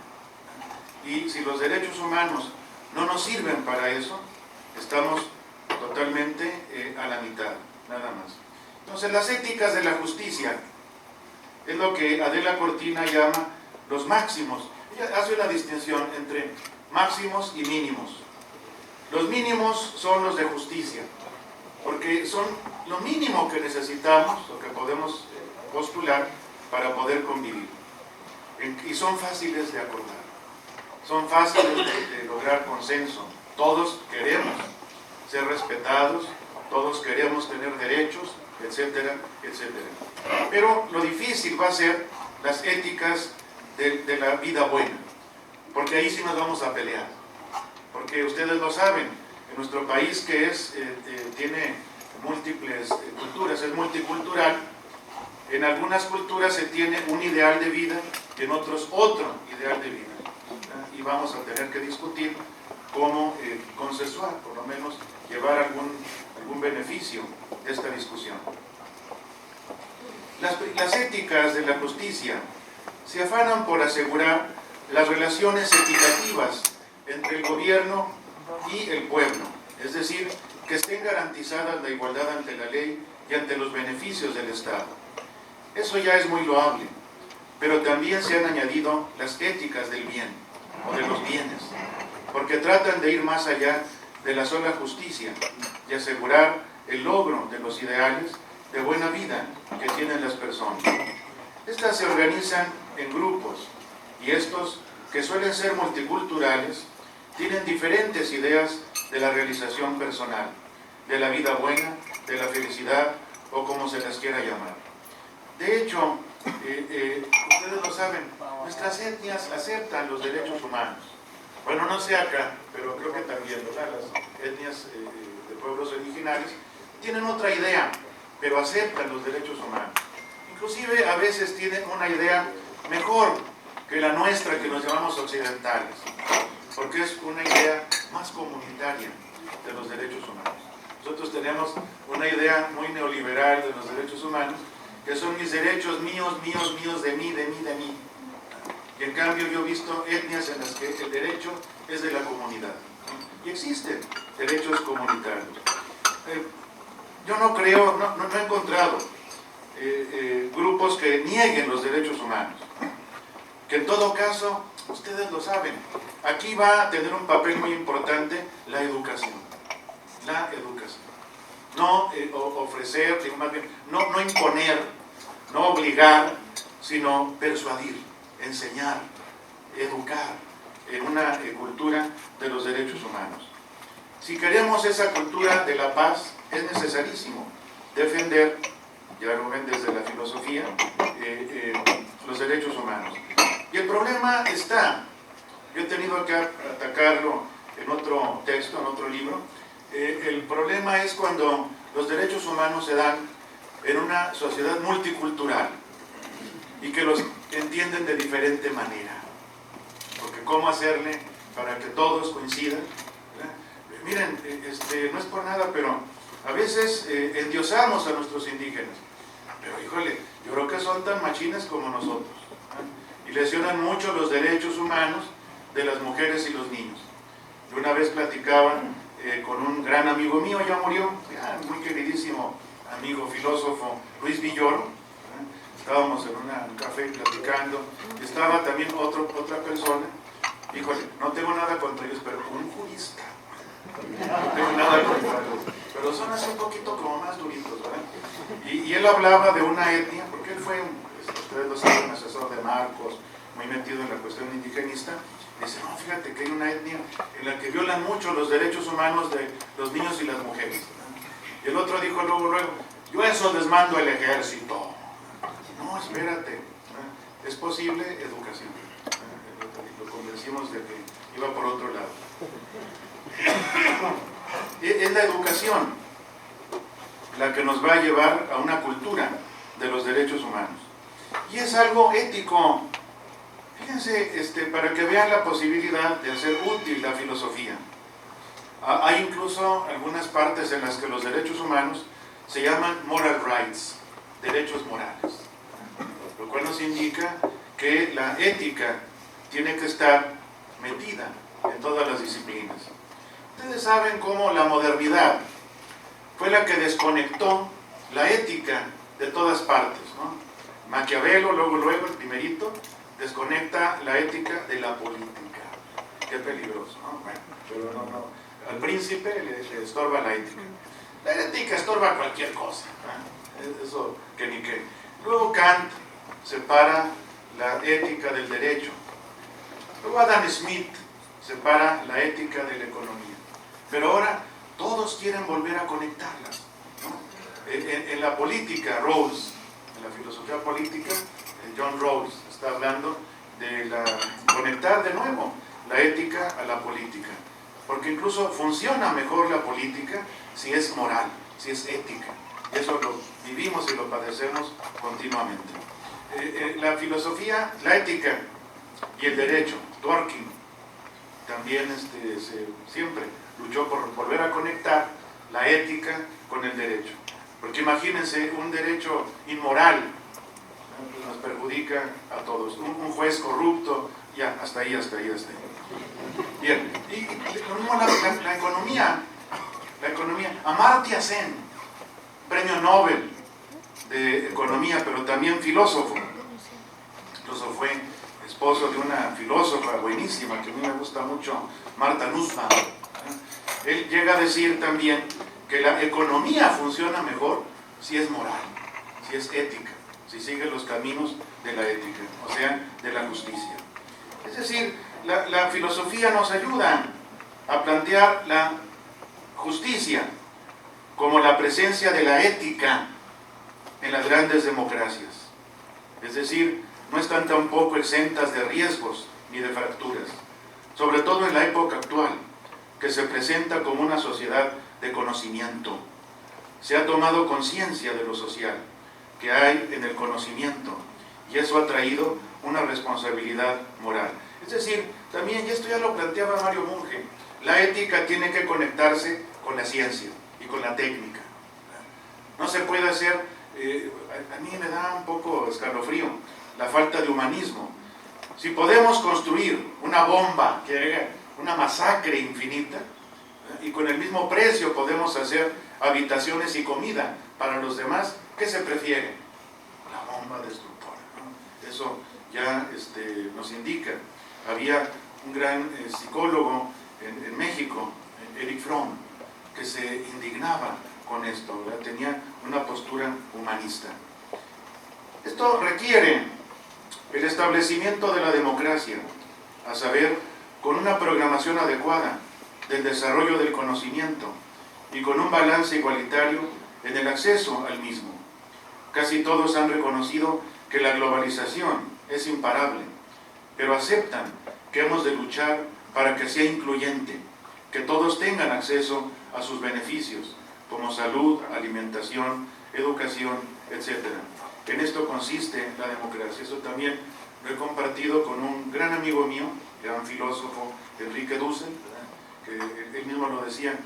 Y si los derechos humanos no nos sirven para eso, estamos totalmente a la mitad, nada más. Entonces, las éticas de la justicia es lo que Adela Cortina llama los máximos. Ella hace una distinción entre máximos y mínimos. Los mínimos son los de justicia, porque son lo mínimo que necesitamos, o que podemos postular para poder convivir. Y son fáciles de acordar, son fáciles de lograr consenso. Todos queremos ser respetados, todos queremos tener derechos, etcétera, etcétera. Pero lo difícil va a ser las éticas de la vida buena, porque ahí sí nos vamos a pelear. Porque ustedes lo saben, en nuestro país, que tiene múltiples culturas, es multicultural, en algunas culturas se tiene un ideal de vida y en otros otro ideal de vida. Y vamos a tener que discutir cómo consensuar, por lo menos llevar algún beneficio de esta discusión. Las éticas de la justicia se afanan por asegurar las relaciones equitativas entre el gobierno y el pueblo, es decir, que estén garantizadas la igualdad ante la ley y ante los beneficios del Estado. Eso ya es muy loable, pero también se han añadido las éticas del bien, o de los bienes, porque tratan de ir más allá de la sola justicia y asegurar el logro de los ideales de buena vida que tienen las personas. Estas se organizan en grupos, y estos, que suelen ser multiculturales, tienen diferentes ideas de la realización personal, de la vida buena, de la felicidad, o como se las quiera llamar. De hecho, ustedes lo saben, nuestras etnias aceptan los derechos humanos. Bueno, no sé acá, pero creo que también, ¿verdad? Las etnias de pueblos originarios tienen otra idea, pero aceptan los derechos humanos. Inclusive a veces tienen una idea mejor que la nuestra, que nos llamamos occidentales, porque es una idea más comunitaria de los derechos humanos. Nosotros tenemos una idea muy neoliberal de los derechos humanos, que son mis derechos, míos, míos, míos, de mí, de mí, de mí. Y en cambio yo he visto etnias en las que el derecho es de la comunidad. Y existen derechos comunitarios. Yo no creo, no he encontrado grupos que nieguen los derechos humanos. Que en todo caso, ustedes lo saben, aquí va a tener un papel muy importante la educación. La educación. No ofrecer, más bien, no imponer, no obligar, sino persuadir, enseñar, educar en una cultura de los derechos humanos. Si queremos esa cultura de la paz, es necesarísimo defender, ya lo ven desde la filosofía, los derechos humanos. Y el problema está, yo he tenido que atacarlo en otro texto, en otro libro. El problema es cuando los derechos humanos se dan en una sociedad multicultural y que los entienden de diferente manera. Porque ¿cómo hacerle para que todos coincidan? Miren, no es por nada, pero a veces endiosamos a nuestros indígenas. Pero híjole, yo creo que son tan machines como nosotros. Y lesionan mucho los derechos humanos de las mujeres y los niños. Yo una vez platicaba con un gran amigo mío, ya murió, muy queridísimo amigo filósofo Luis Villoro. Estábamos en un café platicando, y estaba también otra persona. Híjole, no tengo nada contra ellos, pero un jurista. No tengo nada contra ellos, pero son así un poquito como más duritos, ¿verdad? Y él hablaba de una etnia, porque él fue, ustedes lo saben, asesor de Marcos, muy metido en la cuestión indigenista. Dice, no, fíjate que hay una etnia en la que violan mucho los derechos humanos de los niños y las mujeres. Y el otro dijo luego, yo eso les mando el ejército. No, espérate, es posible educación. Lo convencimos de que iba por otro lado. Es la educación la que nos va a llevar a una cultura de los derechos humanos. Y es algo ético. Fíjense, para que vean la posibilidad de hacer útil la filosofía. Hay incluso algunas partes en las que los derechos humanos se llaman moral rights, derechos morales. Lo cual nos indica que la ética tiene que estar metida en todas las disciplinas. Ustedes saben cómo la modernidad fue la que desconectó la ética de todas partes, ¿no? Maquiavelo, luego el primerito, desconecta la ética de la política. Qué peligroso, ¿no? Bueno, pero no. Al príncipe le estorba la ética. La ética estorba cualquier cosa, ¿no? Eso que ni qué. Luego Kant separa la ética del derecho. Luego Adam Smith separa la ética de la economía. Pero ahora todos quieren volver a conectarlas, ¿no? En la política, Rawls, en la filosofía política, John Rawls está hablando de conectar de nuevo la ética a la política, porque incluso funciona mejor la política si es moral, si es ética, y eso lo vivimos y lo padecemos continuamente. La filosofía, la ética y el derecho, Dworkin también siempre luchó por volver a conectar la ética con el derecho, porque imagínense un derecho inmoral, nos perjudica a todos. Un juez corrupto, ya, hasta ahí. Bien, y lo mismo la economía. Amartya Sen, premio Nobel de Economía, pero también filósofo. Incluso fue esposo de una filósofa buenísima, que a mí me gusta mucho, Martha Nussbaum. Él llega a decir también que la economía funciona mejor si es moral, si es ética, si sigue los caminos de la ética, o sea, de la justicia. Es decir, la filosofía nos ayuda a plantear la justicia como la presencia de la ética en las grandes democracias. Es decir, no están tampoco exentas de riesgos ni de fracturas, sobre todo en la época actual, que se presenta como una sociedad de conocimiento. Se ha tomado conciencia de lo social que hay en el conocimiento, y eso ha traído una responsabilidad moral. Es decir, también, y esto ya lo planteaba Mario Bunge, la ética tiene que conectarse con la ciencia y con la técnica. No se puede hacer, a mí me da un poco escalofrío la falta de humanismo. Si podemos construir una bomba que haga una masacre infinita, y con el mismo precio podemos hacer habitaciones y comida para los demás, ¿qué se prefiere? La bomba destructora, ¿no? Eso ya nos indica. Había un gran psicólogo en México, Erich Fromm, que se indignaba con esto, ¿verdad? Tenía una postura humanista. Esto requiere el establecimiento de la democracia, a saber, con una programación adecuada del desarrollo del conocimiento y con un balance igualitario en el acceso al mismo. Casi todos han reconocido que la globalización es imparable, pero aceptan que hemos de luchar para que sea incluyente, que todos tengan acceso a sus beneficios, como salud, alimentación, educación, etc. En esto consiste la democracia. Eso también lo he compartido con un gran amigo mío, gran filósofo, Enrique Dussel, que él mismo lo decía,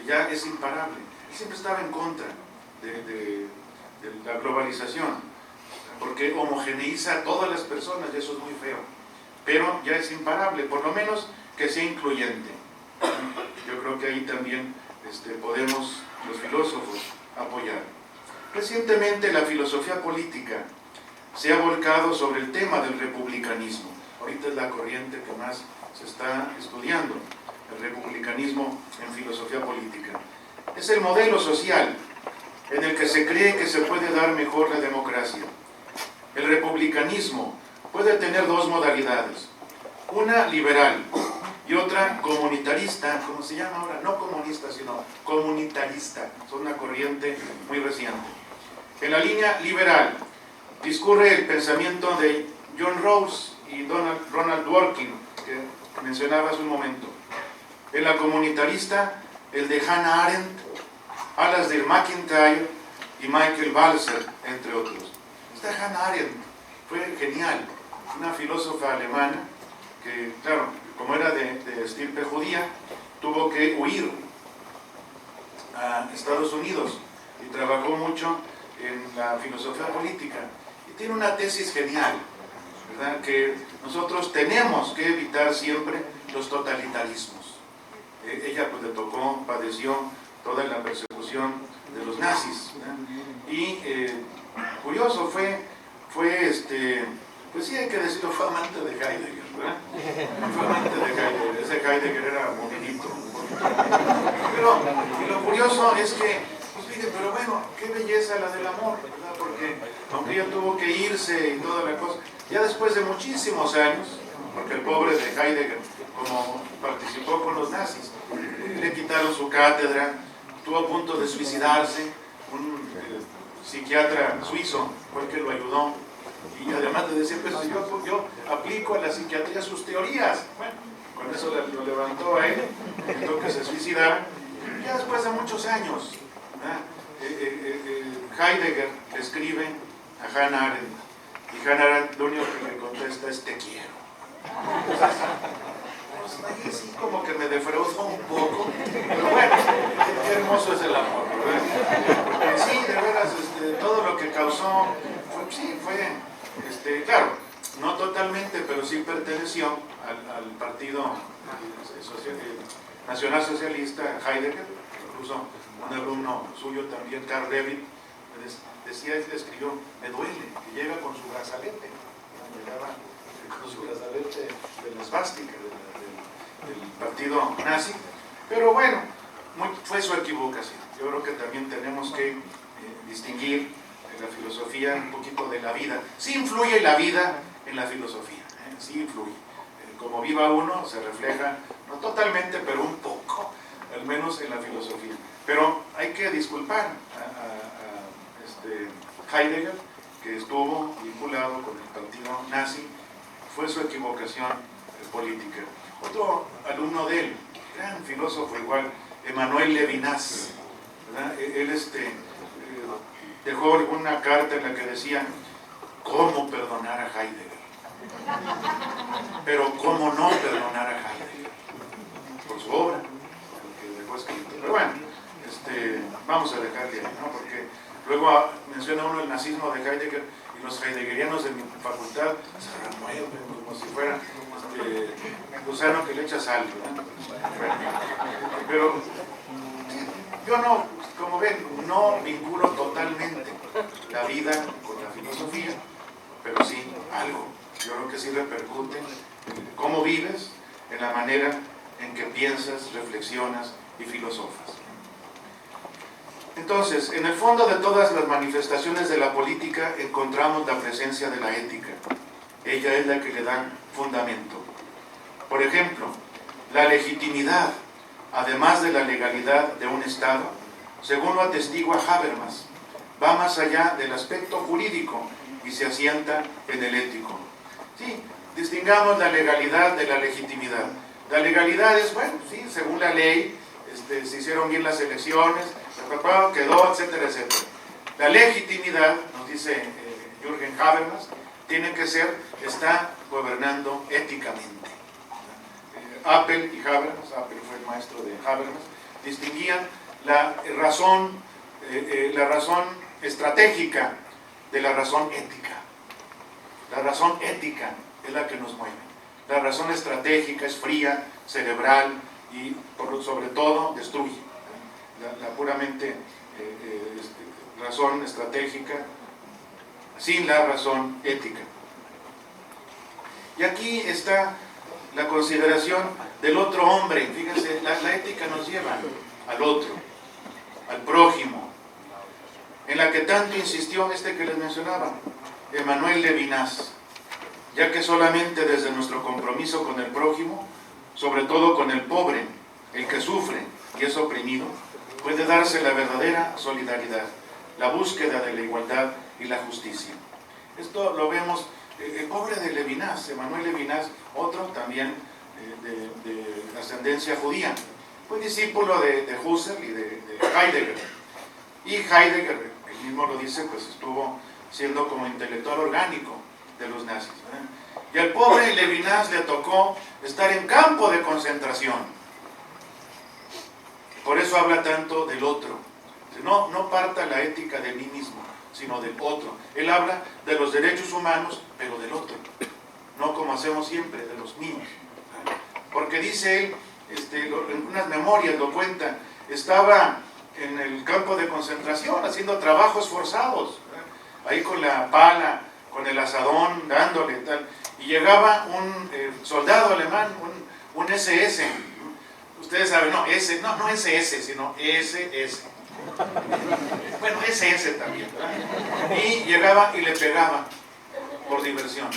ya es imparable. Él siempre estaba en contra de la globalización, porque homogeneiza a todas las personas y eso es muy feo. Pero ya es imparable, por lo menos que sea incluyente. Yo creo que ahí también podemos los filósofos apoyar. Recientemente la filosofía política se ha volcado sobre el tema del republicanismo. Ahorita es la corriente que más se está estudiando, el republicanismo en filosofía política. Es el modelo social en el que se cree que se puede dar mejor la democracia. El republicanismo puede tener dos modalidades, una liberal y otra comunitarista, como se llama ahora, no comunista, sino comunitarista. Es una corriente muy reciente. En la línea liberal discurre el pensamiento de John Rawls y Ronald Dworkin, que mencionaba hace un momento. En la comunitarista, el de Hannah Arendt, Alasdair MacIntyre y Michael Balzer, entre otros. Esta Hannah Arendt fue genial, una filósofa alemana que, claro, como era de estirpe judía, tuvo que huir a Estados Unidos y trabajó mucho en la filosofía política. Y tiene una tesis genial, ¿verdad? Que nosotros tenemos que evitar siempre los totalitarismos. Ella pues le tocó, padeció toda la persecución de los nazis, ¿verdad? Y curioso fue pues sí hay que decirlo, fue amante de Heidegger, ¿verdad? Fue amante de Heidegger, ese Heidegger era movilito. Pero y lo curioso es que, pues fíjate, pero bueno, qué belleza la del amor, ¿verdad? Porque aunque ella tuvo que irse y toda la cosa, ya después de muchísimos años, porque el pobre de Heidegger, como participó con los nazis, le quitaron su cátedra, estuvo a punto de suicidarse, un psiquiatra suizo fue el que lo ayudó. Y además de decir, pues yo aplico a la psiquiatría sus teorías. Bueno, con eso lo levantó a él, evitó que se suicidara. Ya después de muchos años, Heidegger escribe a Hannah Arendt, y Hannah Arendt lo único que le contesta es te quiero. Pues ahí sí como que me defraudó un poco, pero bueno, qué hermoso es el amor, ¿verdad? Porque sí, de veras, todo lo que causó, fue claro, no totalmente, pero sí perteneció al partido nacional socialista Heidegger. Incluso un alumno suyo también, Carl David, decía, escribió, me duele, que llega con su brazalete, llegaba con su brazalete de la esvástica del partido nazi, pero bueno, fue su equivocación. Yo creo que también tenemos que distinguir la filosofía un poquito de la vida. Sí influye la vida en la filosofía, sí influye. Como viva uno se refleja, no totalmente, pero un poco, al menos en la filosofía. Pero hay que disculpar a Heidegger, que estuvo vinculado con el partido nazi, fue su equivocación política. Otro alumno de él, gran filósofo igual, Emmanuel Levinas, ¿verdad? Él dejó una carta en la que decía cómo perdonar a Heidegger, pero cómo no perdonar a Heidegger por su obra, que dejó escrito. Pero bueno, vamos a dejarle ahí, ¿no? Porque luego menciona uno el nazismo de Heidegger y los heideggerianos de mi facultad se remueven como si fuera gusano que le echa sal, ¿verdad? Pero yo no, como ven, no vinculo totalmente la vida con la filosofía, pero sí algo. Yo creo que sí repercute en cómo vives, en la manera en que piensas, reflexionas y filosofas. Entonces, en el fondo de todas las manifestaciones de la política encontramos la presencia de la ética. Ella es la que le da fundamento. Por ejemplo, la legitimidad, además de la legalidad de un Estado, según lo atestigua Habermas, va más allá del aspecto jurídico y se asienta en el ético. Sí, distingamos la legalidad de la legitimidad. La legalidad es, bueno, sí, según la ley, se hicieron bien las elecciones, quedó, etcétera, etcétera. La legitimidad, nos dice Jürgen Habermas, tiene que ser, está gobernando éticamente. Apel y Habermas, Apel fue el maestro de Habermas, distinguían la razón estratégica de la razón ética. La razón ética es la que nos mueve. La razón estratégica es fría, cerebral y sobre todo destruye. La puramente razón estratégica sin la razón ética. Y aquí está la consideración del otro hombre. Fíjense, la ética nos lleva al otro, al prójimo, en la que tanto insistió que les mencionaba, Emmanuel Levinas, ya que solamente desde nuestro compromiso con el prójimo, sobre todo con el pobre, el que sufre y es oprimido, puede darse la verdadera solidaridad, la búsqueda de la igualdad y la justicia. Esto lo vemos, el pobre de Levinas, Emmanuel Levinas, otro también de ascendencia judía, fue discípulo de Husserl y de Heidegger. Y Heidegger, él mismo lo dice, pues estuvo siendo como intelectual orgánico de los nazis, ¿verdad? Y al pobre Levinas le tocó estar en campo de concentración. Por eso habla tanto del otro. No parta la ética de mí mismo, sino del otro. Él habla de los derechos humanos, pero del otro. No como hacemos siempre, de los míos. Porque dice él, en unas memorias lo cuenta, estaba en el campo de concentración haciendo trabajos forzados, ¿verdad? Ahí con la pala, con el asadón, dándole tal. Y llegaba un soldado alemán, un SS. Ustedes saben, no SS, sino SS. Bueno, SS también, ¿verdad? Y llegaba y le pegaba por diversión.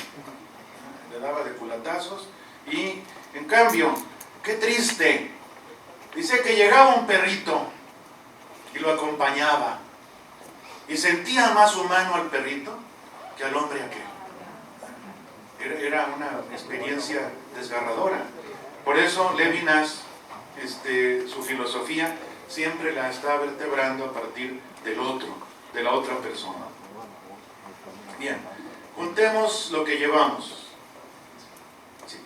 Le daba de culatazos. Y en cambio, qué triste. Dice que llegaba un perrito y lo acompañaba. Y sentía más humano al perrito que al hombre aquel. Era una experiencia desgarradora. Por eso Levinas, su filosofía siempre la está vertebrando a partir del otro, de la otra persona. Bien, juntemos lo que llevamos. Sí.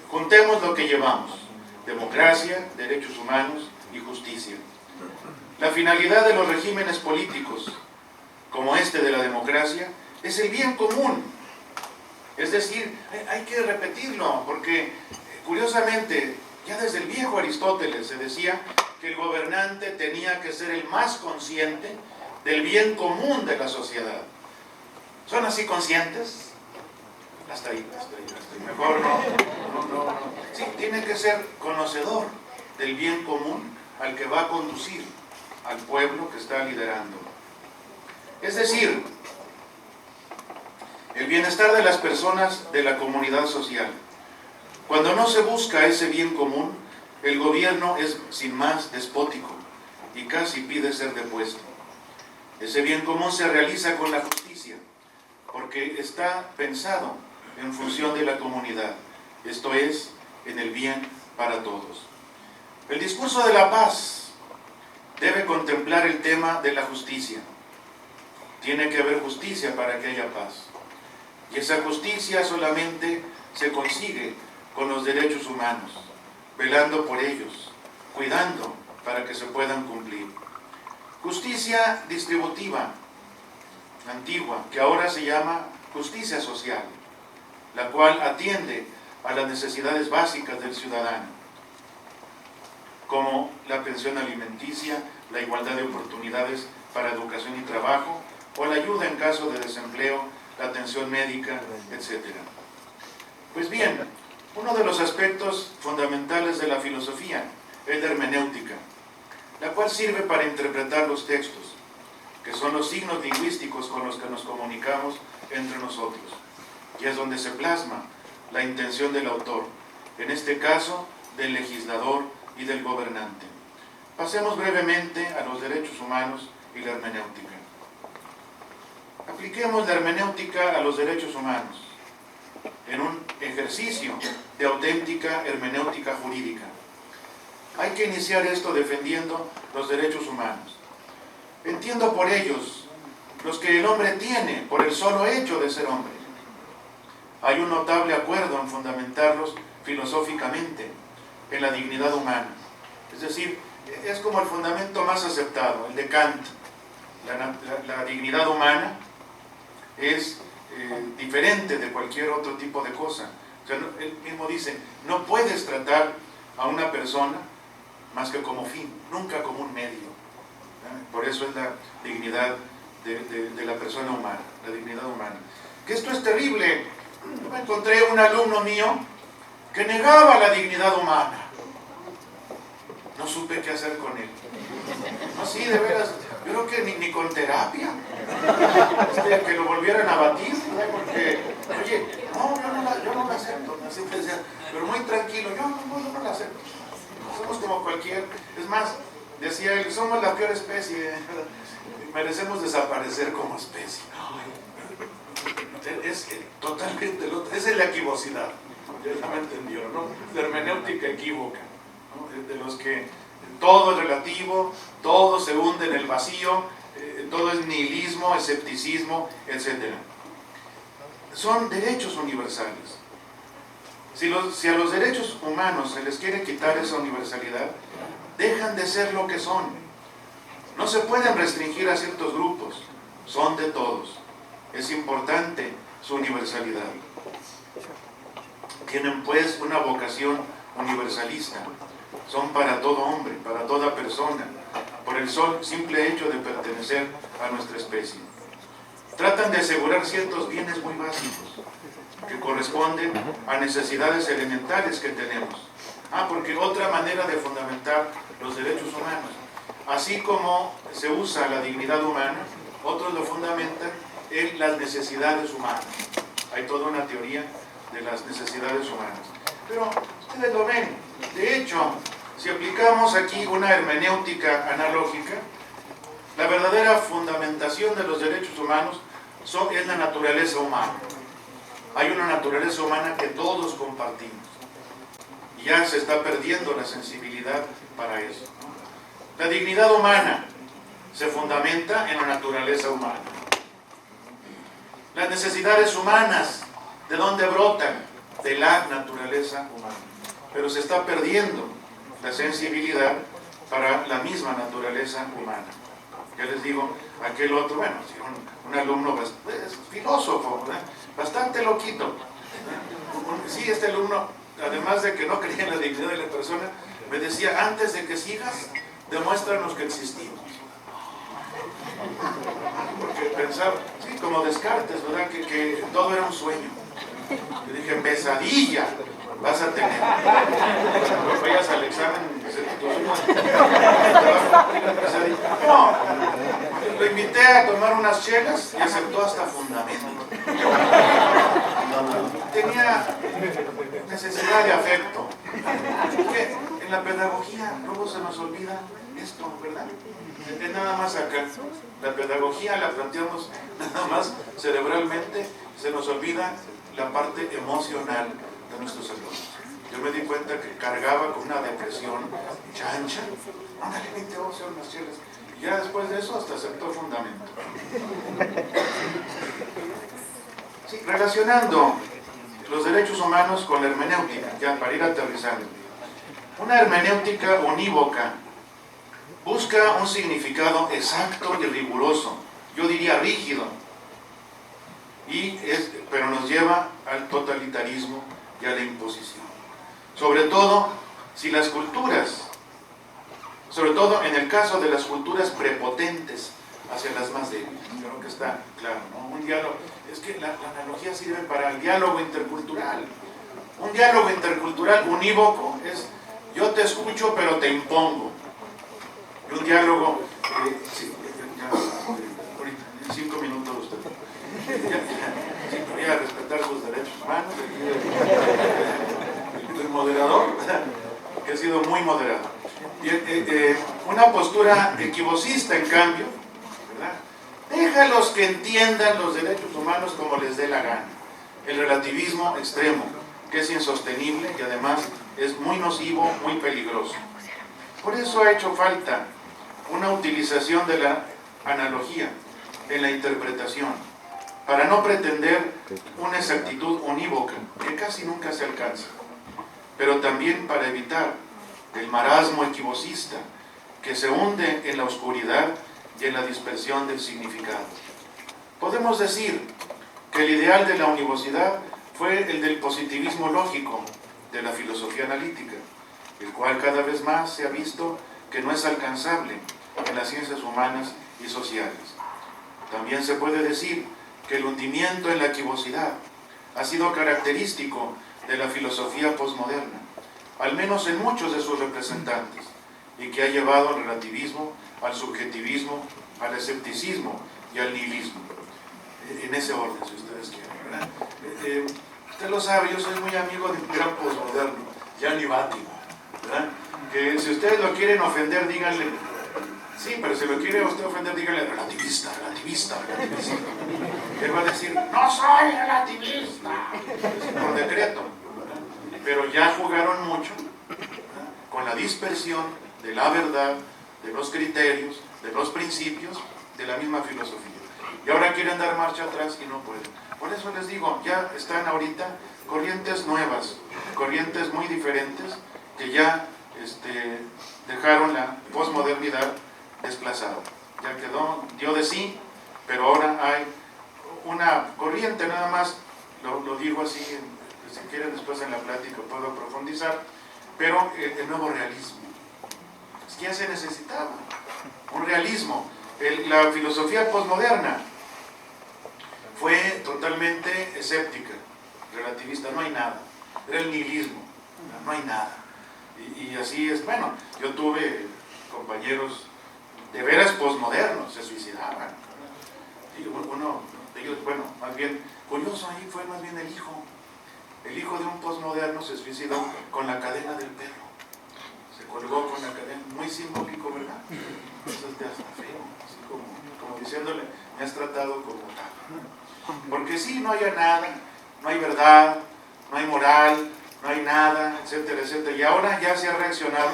Juntemos lo que llevamos: democracia, derechos humanos y justicia. La finalidad de los regímenes políticos, como este de la democracia, es el bien común. Es decir, hay que repetirlo, porque curiosamente, ya desde el viejo Aristóteles se decía que el gobernante tenía que ser el más consciente del bien común de la sociedad. ¿Son así conscientes? Hasta ahí. Mejor no. Sí, tiene que ser conocedor del bien común al que va a conducir al pueblo que está liderando. Es decir, el bienestar de las personas de la comunidad social. Cuando no se busca ese bien común, el gobierno es sin más despótico y casi pide ser depuesto. Ese bien común se realiza con la justicia, porque está pensado en función de la comunidad, esto es, en el bien para todos. El discurso de la paz debe contemplar el tema de la justicia. Tiene que haber justicia para que haya paz. Y esa justicia solamente se consigue con los derechos humanos, velando por ellos, cuidando para que se puedan cumplir. Justicia distributiva, antigua, que ahora se llama justicia social, la cual atiende a las necesidades básicas del ciudadano, como la pensión alimenticia, la igualdad de oportunidades para educación y trabajo, o la ayuda en caso de desempleo, la atención médica, etc. Pues bien, uno de los aspectos fundamentales de la filosofía es la hermenéutica, la cual sirve para interpretar los textos, que son los signos lingüísticos con los que nos comunicamos entre nosotros, y es donde se plasma la intención del autor, en este caso del legislador y del gobernante. Pasemos brevemente a los derechos humanos y la hermenéutica. Apliquemos la hermenéutica a los derechos humanos en un ejercicio de auténtica hermenéutica jurídica. hay que iniciar esto defendiendo los derechos humanos. Entiendo por ellos los que el hombre tiene por el solo hecho de ser hombre. Hay un notable acuerdo en fundamentarlos filosóficamente en la dignidad humana. Es decir, es como el fundamento más aceptado, el de Kant. La dignidad humana es diferente de cualquier otro tipo de cosa. O sea, él mismo dice, no puedes tratar a una persona más que como fin, nunca como un medio. Por eso es la dignidad de la persona humana, la dignidad humana. Que esto es terrible. Yo me encontré un alumno mío que negaba la dignidad humana. No supe qué hacer con él. No, sí, de veras, yo creo que ni con terapia. Que lo volvieran a batir, ¿no? Porque, oye, no, yo no la acepto. Así me decía, pero muy tranquilo, yo no la acepto. Somos como cualquier, es más, decía él, somos la peor especie, merecemos desaparecer como especie. Es totalmente lo otro, esa es la equivocidad, ya me entendieron, ¿no? La hermenéutica equívoca, ¿no? De los que todo es relativo, todo se hunde en el vacío, todo es nihilismo, escepticismo, etc. Son derechos universales. Si a los derechos humanos se les quiere quitar esa universalidad, dejan de ser lo que son. No se pueden restringir a ciertos grupos, son de todos. Es importante su universalidad. Tienen pues una vocación universalista. Son para todo hombre, para toda persona, por el simple hecho de pertenecer a nuestra especie. Tratan de asegurar ciertos bienes muy básicos que corresponden a necesidades elementales que tenemos. Porque otra manera de fundamentar los derechos humanos, así como se usa la dignidad humana, otros lo fundamentan en las necesidades humanas. Hay toda una teoría de las necesidades humanas. Pero ustedes lo ven, de hecho, si aplicamos aquí una hermenéutica analógica, la verdadera fundamentación de los derechos humanos es la naturaleza humana. Hay una naturaleza humana que todos compartimos. Y ya se está perdiendo la sensibilidad para eso, ¿no? La dignidad humana se fundamenta en la naturaleza humana. Las necesidades humanas, ¿de dónde brotan? De la naturaleza humana. Pero se está perdiendo la sensibilidad para la misma naturaleza humana. Ya les digo, aquel otro, bueno, un alumno filósofo, ¿verdad? Bastante loquito. Sí, este alumno, además de que no creía en la dignidad de la persona, me decía, antes de que sigas, demuéstranos que existimos. Porque pensaba, sí, como Descartes, ¿verdad? Que todo era un sueño. Le dije, pesadilla vas a tener. Cuando vayas al examen, no, lo invité a tomar unas chelas y aceptó hasta fundamento. Tenía necesidad de afecto. Porque en la pedagogía luego se nos olvida esto, ¿verdad? Es nada más acá. La pedagogía la planteamos nada más cerebralmente, se nos olvida la parte emocional de nuestros alumnos. Yo me di cuenta que cargaba con una depresión chancha. Ándale, 20 unas chelas. Y ya después de eso hasta aceptó fundamento. Sí, relacionando los derechos humanos con la hermenéutica, ya para ir aterrizando. Una hermenéutica unívoca busca un significado exacto y riguroso, yo diría rígido, pero nos lleva al totalitarismo y a la imposición. Sobre todo si las culturas, sobre todo en el caso de las culturas prepotentes hacia las más débiles, creo que está claro, ¿no? Un diálogo, es que la analogía sirve para el diálogo intercultural. Un diálogo intercultural unívoco es yo te escucho pero te impongo. Y un diálogo, sí, ahorita, en 5 minutos usted. Sí, voy a respetar sus derechos humanos. El moderador, que ha sido muy moderado. Una postura equivocista, en cambio, ¿verdad? Déjalos que entiendan los derechos humanos como les dé la gana. El relativismo extremo, que es insostenible y además es muy nocivo, muy peligroso. Por eso ha hecho falta una utilización de la analogía en la interpretación, para no pretender una exactitud unívoca, que casi nunca se alcanza, pero también para evitar el marasmo equivocista que se hunde en la oscuridad y en la dispersión del significado. Podemos decir que el ideal de la univocidad fue el del positivismo lógico de la filosofía analítica, el cual cada vez más se ha visto que no es alcanzable en las ciencias humanas y sociales. También se puede decir que el hundimiento en la equivocidad ha sido característico de la filosofía posmoderna, al menos en muchos de sus representantes, y que ha llevado al relativismo, al subjetivismo, al escepticismo y al nihilismo. En ese orden, si ustedes quieren, ¿verdad? Usted lo sabe, yo soy muy amigo de un gran posmoderno, Gianni Vattimo, ¿verdad? Que si ustedes lo quieren ofender, díganle, sí, pero si lo quiere usted ofender, díganle relativista, relativista, relativista. Él va a decir, no soy relativista, por decreto, ¿verdad? Pero ya jugaron mucho, ¿verdad?, con la dispersión de la verdad, de los criterios, de los principios, de la misma filosofía. Y ahora quieren dar marcha atrás y no pueden. Por eso les digo, ya están ahorita corrientes nuevas, corrientes muy diferentes, que ya dejaron la posmodernidad desplazada. Ya quedó, dio de sí, pero ahora hay una corriente, nada más, lo digo así, si quieren después en la plática puedo profundizar, pero el nuevo realismo. Es que ya se necesitaba un realismo. La filosofía posmoderna fue totalmente escéptica, relativista, no hay nada. Era el nihilismo, no hay nada. Y así es, bueno, yo tuve compañeros de veras posmodernos, se suicidaban. Y uno de ellos, bueno, más bien, curioso ahí fue más bien el hijo. El hijo de un posmoderno se suicidó con la cadena del perro. Se colgó con la cadena, muy simbólico, ¿verdad? Eso es de hasta feo, así como diciéndole, me has tratado como tal. Porque sí, no hay nada, no hay verdad, no hay moral, no hay nada, etcétera, etcétera. Y ahora ya se ha reaccionado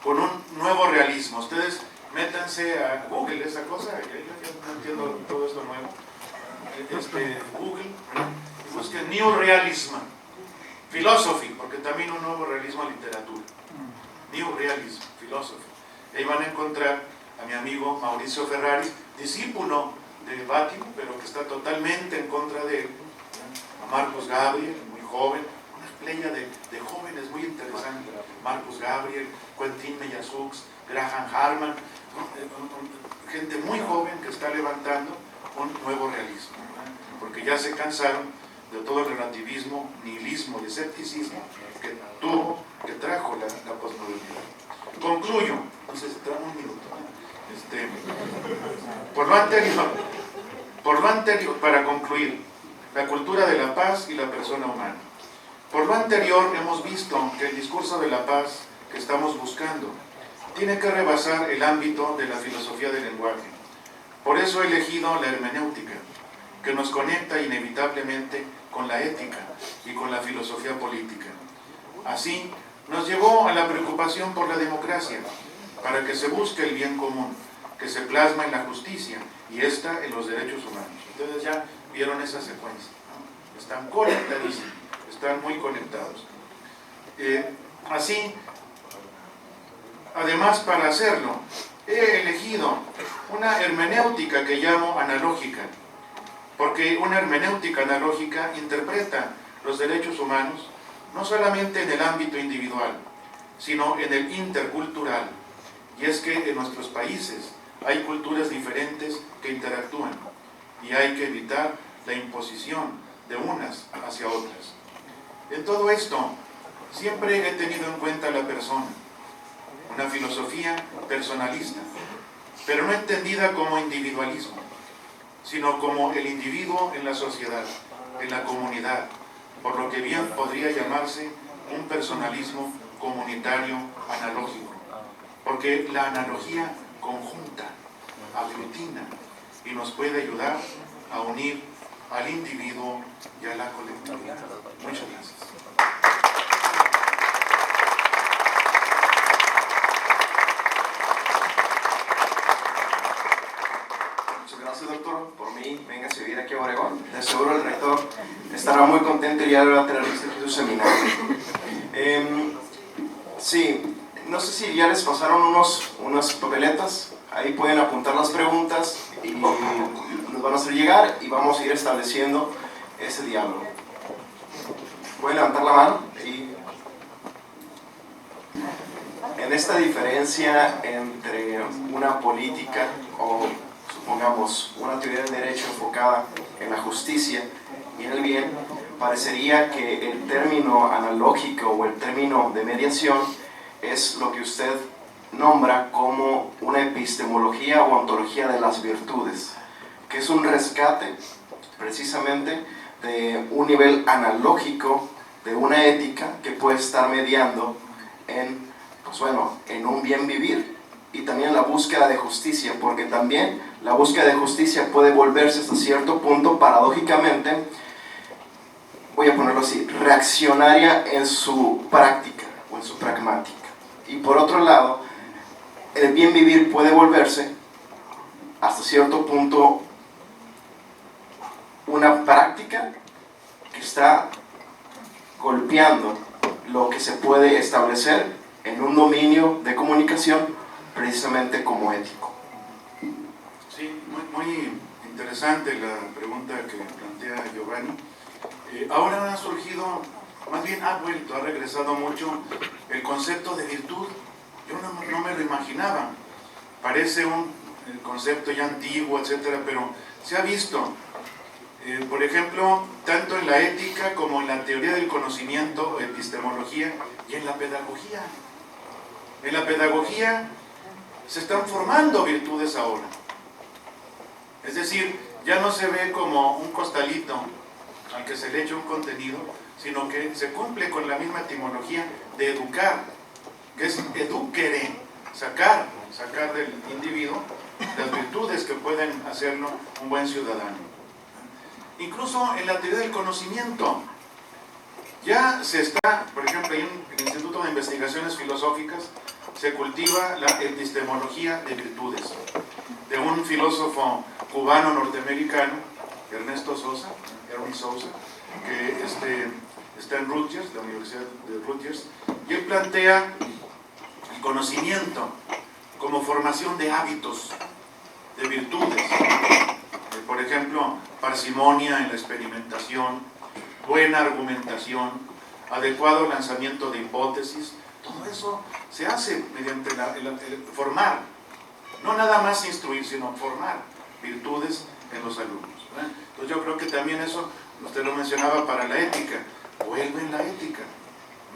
con un nuevo realismo. Ustedes métanse a Google, esa cosa, yo no entiendo todo esto nuevo. Google, y busquen New Realism, Philosophy, porque también un nuevo realismo en literatura. New Realism, Philosophy. Ahí van a encontrar a mi amigo Mauricio Ferrari, discípulo de Vattimo, pero que está totalmente en contra de él. A Marcus Gabriel, muy joven, una playa de jóvenes muy interesantes. Marcus Gabriel, Quentin Meyazux, Graham Harman, ¿no? Gente muy joven que está levantando un nuevo realismo, ¿no? Porque ya se cansaron de todo el relativismo, nihilismo y escepticismo que trajo la posmodernidad. Concluyo, no sé si trae un minuto, por lo anterior, para concluir, la cultura de la paz y la persona humana. Por lo anterior hemos visto que el discurso de la paz que estamos buscando tiene que rebasar el ámbito de la filosofía del lenguaje. Por eso he elegido la hermenéutica, que nos conecta inevitablemente con la ética y con la filosofía política. Así, nos llevó a la preocupación por la democracia, para que se busque el bien común, que se plasma en la justicia y esta en los derechos humanos. Ustedes ya vieron esa secuencia, ¿no? Están conectadísimos, están muy conectados. Así, además, para hacerlo, he elegido una hermenéutica que llamo analógica, porque una hermenéutica analógica interpreta los derechos humanos no solamente en el ámbito individual, sino en el intercultural. Y es que en nuestros países hay culturas diferentes que interactúan y hay que evitar la imposición de unas hacia otras. En todo esto, siempre he tenido en cuenta a la persona, una filosofía personalista, pero no entendida como individualismo, sino como el individuo en la sociedad, en la comunidad, por lo que bien podría llamarse un personalismo comunitario analógico, porque la analogía conjunta, aglutina y nos puede ayudar a unir al individuo y a la colectividad. Muchas gracias. estará muy contento y ya va a tener su seminario. Sí, no sé si ya les pasaron unas papeletas, ahí pueden apuntar las preguntas y nos van a hacer llegar y vamos a ir estableciendo ese diálogo. Pueden levantar la mano y en esta diferencia entre una política o supongamos una teoría del derecho enfocada en la justicia y en el bien, parecería que el término analógico o el término de mediación es lo que usted nombra como una epistemología o ontología de las virtudes, que es un rescate precisamente de un nivel analógico de una ética que puede estar mediando en, pues bueno, en un bien vivir y también la búsqueda de justicia, porque también la búsqueda de justicia puede volverse hasta cierto punto, paradójicamente, voy a ponerlo así, reaccionaria en su práctica o en su pragmática. Y por otro lado, el bien vivir puede volverse hasta cierto punto una práctica que está golpeando lo que se puede establecer en un dominio de comunicación precisamente como ético. Sí, muy interesante la pregunta que plantea Giovanni. Ahora ha surgido, más bien ha regresado mucho el concepto de virtud. Yo no me lo imaginaba. Parece un concepto ya antiguo, etcétera, pero se ha visto. Por ejemplo, tanto en la ética como en la teoría del conocimiento, epistemología, y en la pedagogía. En la pedagogía se están formando virtudes ahora. Es decir, ya no se ve como un costalito al que se le echa un contenido, sino que se cumple con la misma etimología de educar, que es eduquere, sacar del individuo las virtudes que pueden hacerlo un buen ciudadano. Incluso en la teoría del conocimiento, ya se está, por ejemplo, en el Instituto de Investigaciones Filosóficas, se cultiva la epistemología de virtudes, de un filósofo cubano norteamericano, Ernesto Sousa, que está en Rutgers, la Universidad de Rutgers, y él plantea el conocimiento como formación de hábitos, de virtudes. Por ejemplo, parsimonia en la experimentación, buena argumentación, adecuado lanzamiento de hipótesis. Todo eso se hace mediante el formar, no nada más instruir, sino formar virtudes en los alumnos, ¿verdad? Entonces yo creo que también eso, usted lo mencionaba para la ética, vuelve en la ética,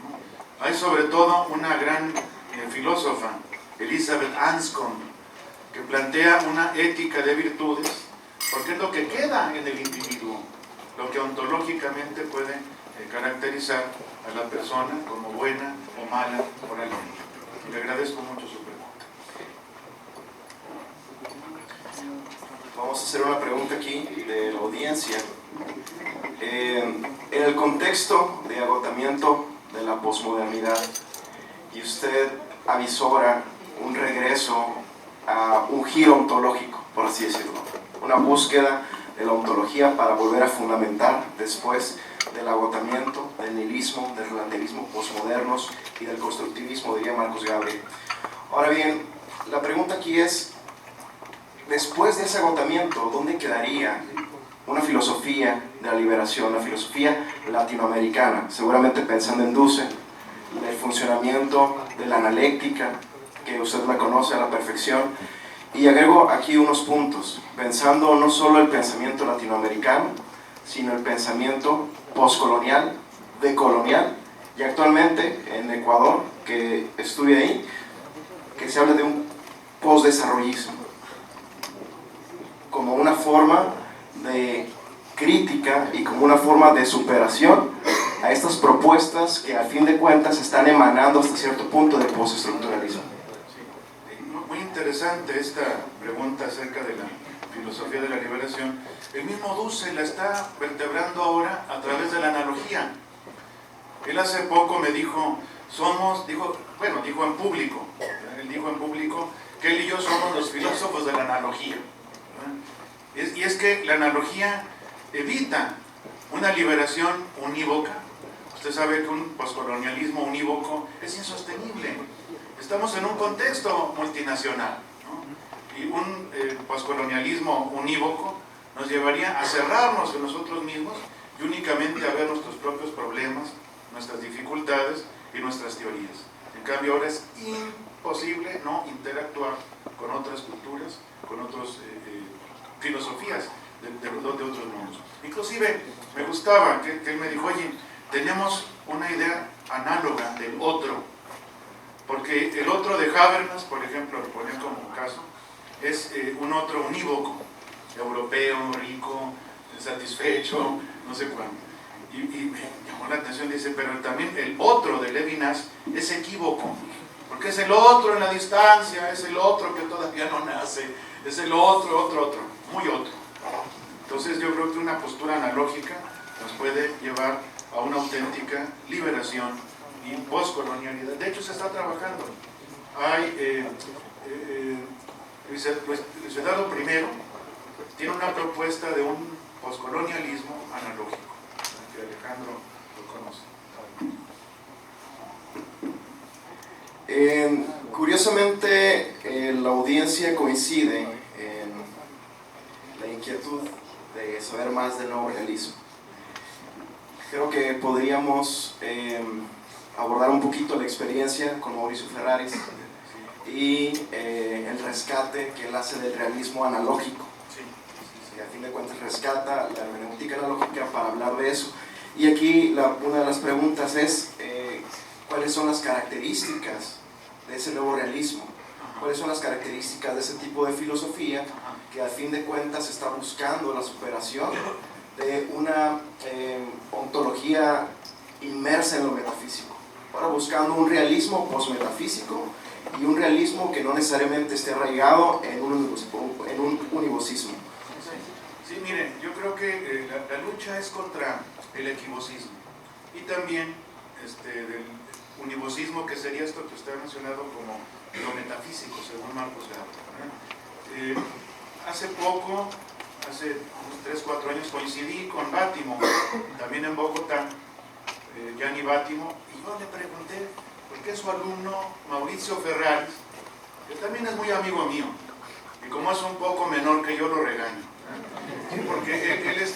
¿no? Hay sobre todo una gran filósofa, Elizabeth Anscombe, que plantea una ética de virtudes, porque es lo que queda en el individuo, lo que ontológicamente puede caracterizar a la persona como buena o mala moralmente. Le agradezco mucho su pregunta. Vamos a hacer una pregunta aquí de la audiencia. En el contexto de agotamiento de la posmodernidad, y usted avisora un regreso a un giro ontológico, por así decirlo, una búsqueda de la ontología para volver a fundamentar después del agotamiento, del nihilismo, del relativismo posmodernos y del constructivismo, diría Marcus Gabriel. Ahora bien, la pregunta aquí es, después de ese agotamiento, ¿dónde quedaría una filosofía de la liberación, una filosofía latinoamericana? Seguramente pensando en Dussel, el funcionamiento de la analéctica, que usted la conoce a la perfección, y agrego aquí unos puntos, pensando no solo el pensamiento latinoamericano, sino el pensamiento postcolonial, decolonial, y actualmente en Ecuador, que estuve ahí, que se habla de un postdesarrollismo, como una forma de crítica y como una forma de superación a estas propuestas que a fin de cuentas están emanando hasta cierto punto del postestructuralismo. Muy interesante esta pregunta acerca de la filosofía de la liberación. El mismo Dussel la está vertebrando ahora a través de la analogía. Él hace poco me dijo, dijo en público, él dijo en público que él y yo somos los filósofos de la analogía. Y es que la analogía evita una liberación unívoca. Usted sabe que un poscolonialismo unívoco es insostenible. Estamos en un contexto multinacional, ¿no? Y un poscolonialismo unívoco nos llevaría a cerrarnos en nosotros mismos y únicamente a ver nuestros propios problemas, nuestras dificultades y nuestras teorías. En cambio, ahora es imposible no interactuar con otras culturas, con otras filosofías de otros mundos. Inclusive me gustaba que él me dijo, oye, tenemos una idea análoga del otro, porque el otro de Habermas, por ejemplo, lo pone como caso, es un otro unívoco, europeo, rico, satisfecho, no sé cuánto. Y me llamó la atención, dice, pero también el otro de Levinas es equívoco, porque es el otro en la distancia, es el otro que todavía no nace, es el otro, muy otro. Entonces yo creo que una postura analógica nos puede llevar a una auténtica liberación y poscolonialidad. De hecho se está trabajando. Hay Luis Eduardo I tiene una propuesta de un poscolonialismo analógico, que Alejandro lo conoce. Curiosamente, la audiencia coincide en la inquietud de saber más del nuevo realismo. Creo que podríamos abordar un poquito la experiencia con Mauricio Ferraris y el rescate que él hace del realismo analógico. Que a fin de cuentas rescata la hermenéutica analógica para hablar de eso. Y aquí una de las preguntas es ¿cuáles son las características de ese nuevo realismo? ¿Cuáles son las características de ese tipo de filosofía que a fin de cuentas está buscando la superación de una ontología inmersa en lo metafísico? Ahora buscando un realismo posmetafísico y un realismo que no necesariamente esté arraigado en un univocismo. Sí, miren, yo creo que la lucha es contra el equivocismo y también del univocismo, que sería esto que usted ha mencionado como lo metafísico, según Marcos Garro. Hace poco, hace unos 3-4 años, coincidí con Bátimo, también en Bogotá, Gianni Bátimo, y yo le pregunté por qué su alumno Mauricio Ferraris, que también es muy amigo mío, y como es un poco menor que yo, lo regaño, porque él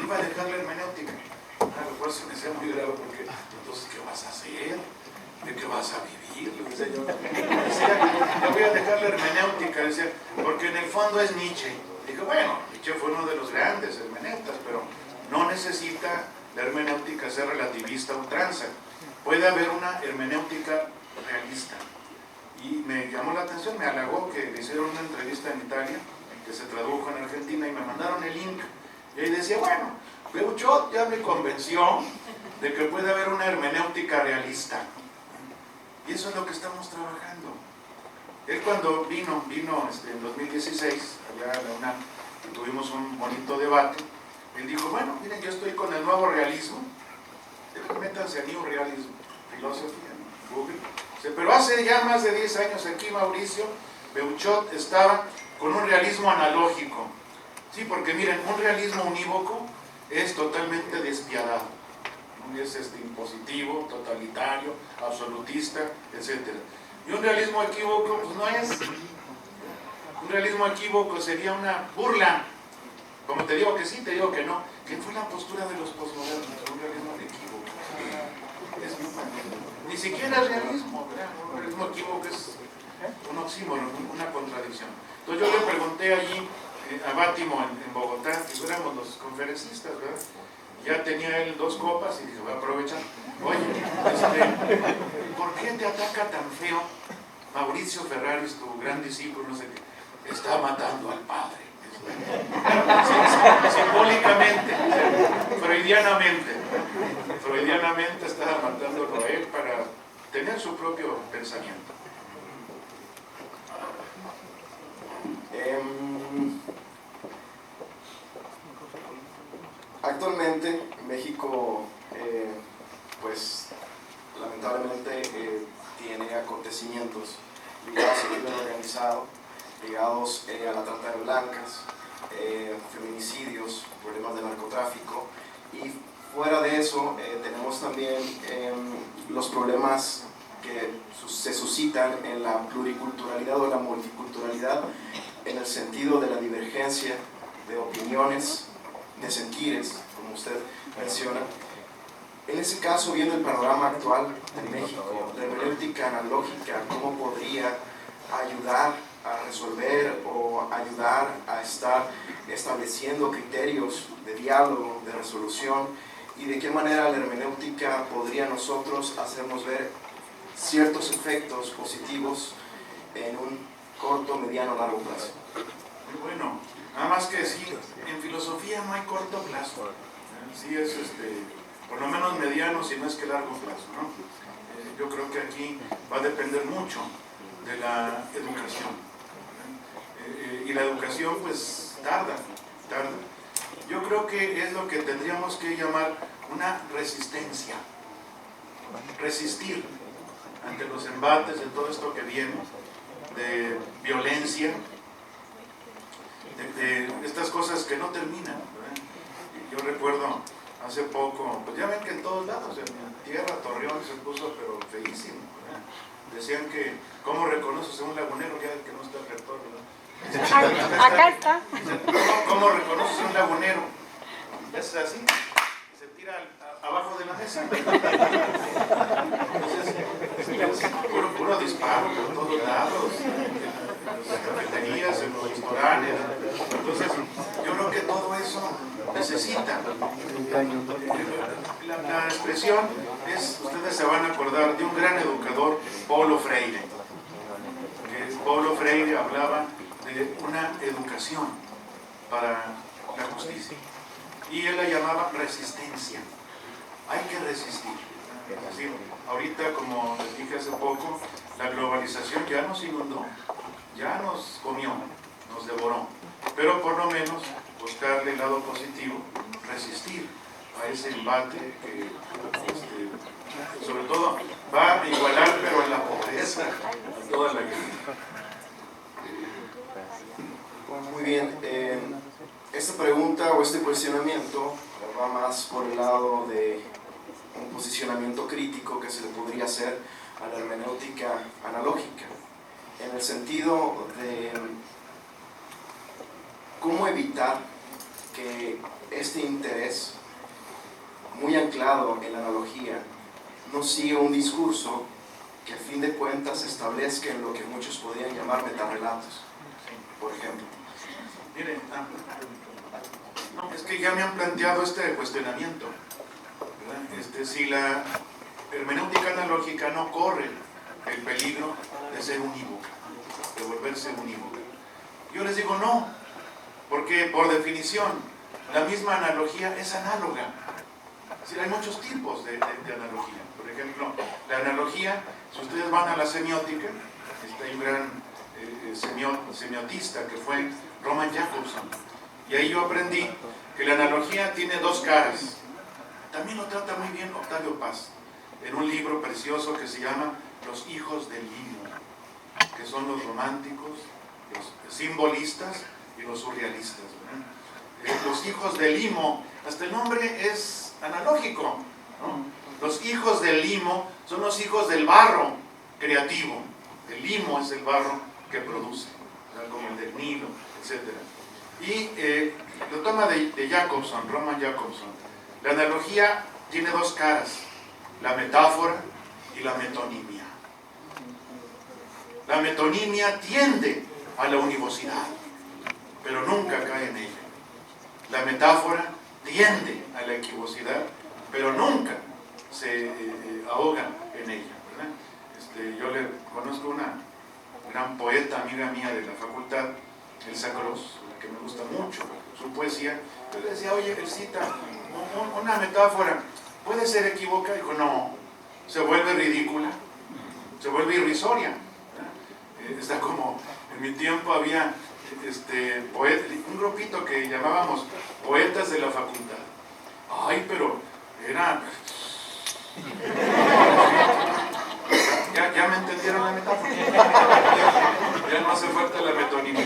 iba a dejar la hermenéutica, lo cual se me hacía muy grave, porque entonces, ¿qué vas a hacer? ¿De qué vas a vivir? Le decía yo. Decía, yo voy a dejar la hermenéutica, decía, porque en el fondo es Nietzsche. Dije, bueno, Nietzsche fue uno de los grandes hermeneutas, pero no necesita la hermenéutica ser relativista a ultranza. Puede haber una hermenéutica realista. Y me llamó la atención, me halagó que le hicieron una entrevista en Italia, que se tradujo en Argentina, y me mandaron el link. Y ahí decía, bueno, Beuchot ya me convenció de que puede haber una hermenéutica realista. Y eso es lo que estamos trabajando. Él cuando vino en 2016, allá en la UNAM, y tuvimos un bonito debate, él dijo, bueno, miren, yo estoy con el nuevo realismo, métanse a New Realism, filosofía, en Google. Pero hace ya más de 10 años aquí, Mauricio, Beuchot estaba con un realismo analógico. Sí, porque miren, un realismo unívoco es totalmente despiadado. Es impositivo, totalitario, absolutista, etc. Y un realismo equívoco, pues no es. Un realismo equívoco sería una burla. Como te digo que sí, te digo que no. ¿Qué fue la postura de los posmodernos? Un realismo equívoco. Ni siquiera es realismo, ¿verdad? Un realismo equívoco es un oxímoron, una contradicción. Entonces yo le pregunté allí a Bátimo en Bogotá, que éramos los conferencistas, ¿verdad? Ya tenía él 2 copas y dije, voy a aprovechar. Oye, ¿por qué te ataca tan feo Mauricio Ferraris, tu gran discípulo, no sé qué? Está matando al padre. Simbólicamente, freudianamente estaba matándolo a él para tener su propio pensamiento. Actualmente México, pues lamentablemente tiene acontecimientos ligados al crimen organizado, ligados a la trata de blancas, feminicidios, problemas de narcotráfico, y fuera de eso tenemos también los problemas que se suscitan en la pluriculturalidad o la multiculturalidad, en el sentido de la divergencia de opiniones, de sentires, como usted menciona. En ese caso, viendo el panorama actual de México, la hermenéutica analógica, ¿cómo podría ayudar a resolver o ayudar a estar estableciendo criterios de diálogo, de resolución, y de qué manera la hermenéutica podría nosotros hacernos ver ciertos efectos positivos en un corto, mediano, largo plazo? Muy bueno, nada más que decir, en filosofía no hay corto plazo, sí es por lo menos mediano, si no es que largo plazo, ¿no? Yo creo que aquí va a depender mucho de la educación, y la educación pues tarda. Yo creo que es lo que tendríamos que llamar una resistencia, resistir ante los embates de todo esto que viene, de violencia, de estas cosas que no terminan, ¿verdad? Yo recuerdo hace poco, pues ya ven que en todos lados, en mi tierra, Torreón, se puso pero feísimo, ¿verdad? Decían que, ¿cómo reconoces a un lagunero? Ya que no está el rector, ¿verdad? Acá está. ¿Cómo reconoces a un lagunero? Es así, se tira abajo de la mesa. Entonces, puro disparo por todos lados, en las cafeterías, en los restaurantes. Entonces, yo creo que todo eso necesita. La expresión es, ustedes se van a acordar de un gran educador, Paulo Freire. Paulo Freire hablaba de una educación para la justicia, y él la llamaba resistencia. Hay que resistir. Es decir, ahorita, como les dije hace poco, la globalización ya nos inundó, ya nos comió, nos devoró, pero por lo menos buscarle el lado positivo, resistir a ese embate que sobre todo va a igualar, pero en la pobreza, a toda la gente. Muy bien, esta pregunta o este cuestionamiento va más por el lado de un posicionamiento crítico que se le podría hacer a la hermenéutica analógica, en el sentido de cómo evitar que este interés muy anclado en la analogía no siga un discurso que a fin de cuentas establezca en lo que muchos podrían llamar metarrelatos, por ejemplo. Miren, no, es que ya me han planteado este cuestionamiento, ¿verdad? Si la hermenéutica analógica no corre el peligro de ser unívoca, de volverse unívoca. Yo les digo no, porque por definición la misma analogía es análoga. Es decir, hay muchos tipos de analogía. Por ejemplo, la analogía, si ustedes van a la semiótica, hay un gran semiotista que fue Roman Jakobson, y ahí yo aprendí que la analogía tiene dos caras. También lo trata muy bien Octavio Paz en un libro precioso que se llama Los hijos del limo, que son los románticos, los simbolistas y los surrealistas, ¿verdad? Los hijos del limo, hasta el nombre es analógico, ¿no? Los hijos del limo son los hijos del barro creativo. El limo es el barro que produce, ¿verdad? Como el del Nilo, etc. Y lo toma de Jakobson, Roman Jakobson. La analogía tiene dos caras, la metáfora y la metonimia. La metonimia tiende a la univocidad, pero nunca cae en ella. La metáfora tiende a la equivocidad, pero nunca se ahoga en ella, ¿verdad? Yo le conozco una gran poeta, amiga mía de la facultad, Elsa Cross, que me gusta mucho su poesía. Yo le decía, oye, él cita una metáfora, ¿puede ser equivocada? Dijo, no, se vuelve ridícula, se vuelve irrisoria. Está como, en mi tiempo había un grupito que llamábamos poetas de la facultad. Ay, pero era... ya me entendieron la metáfora. Ya no hace falta la metonimia.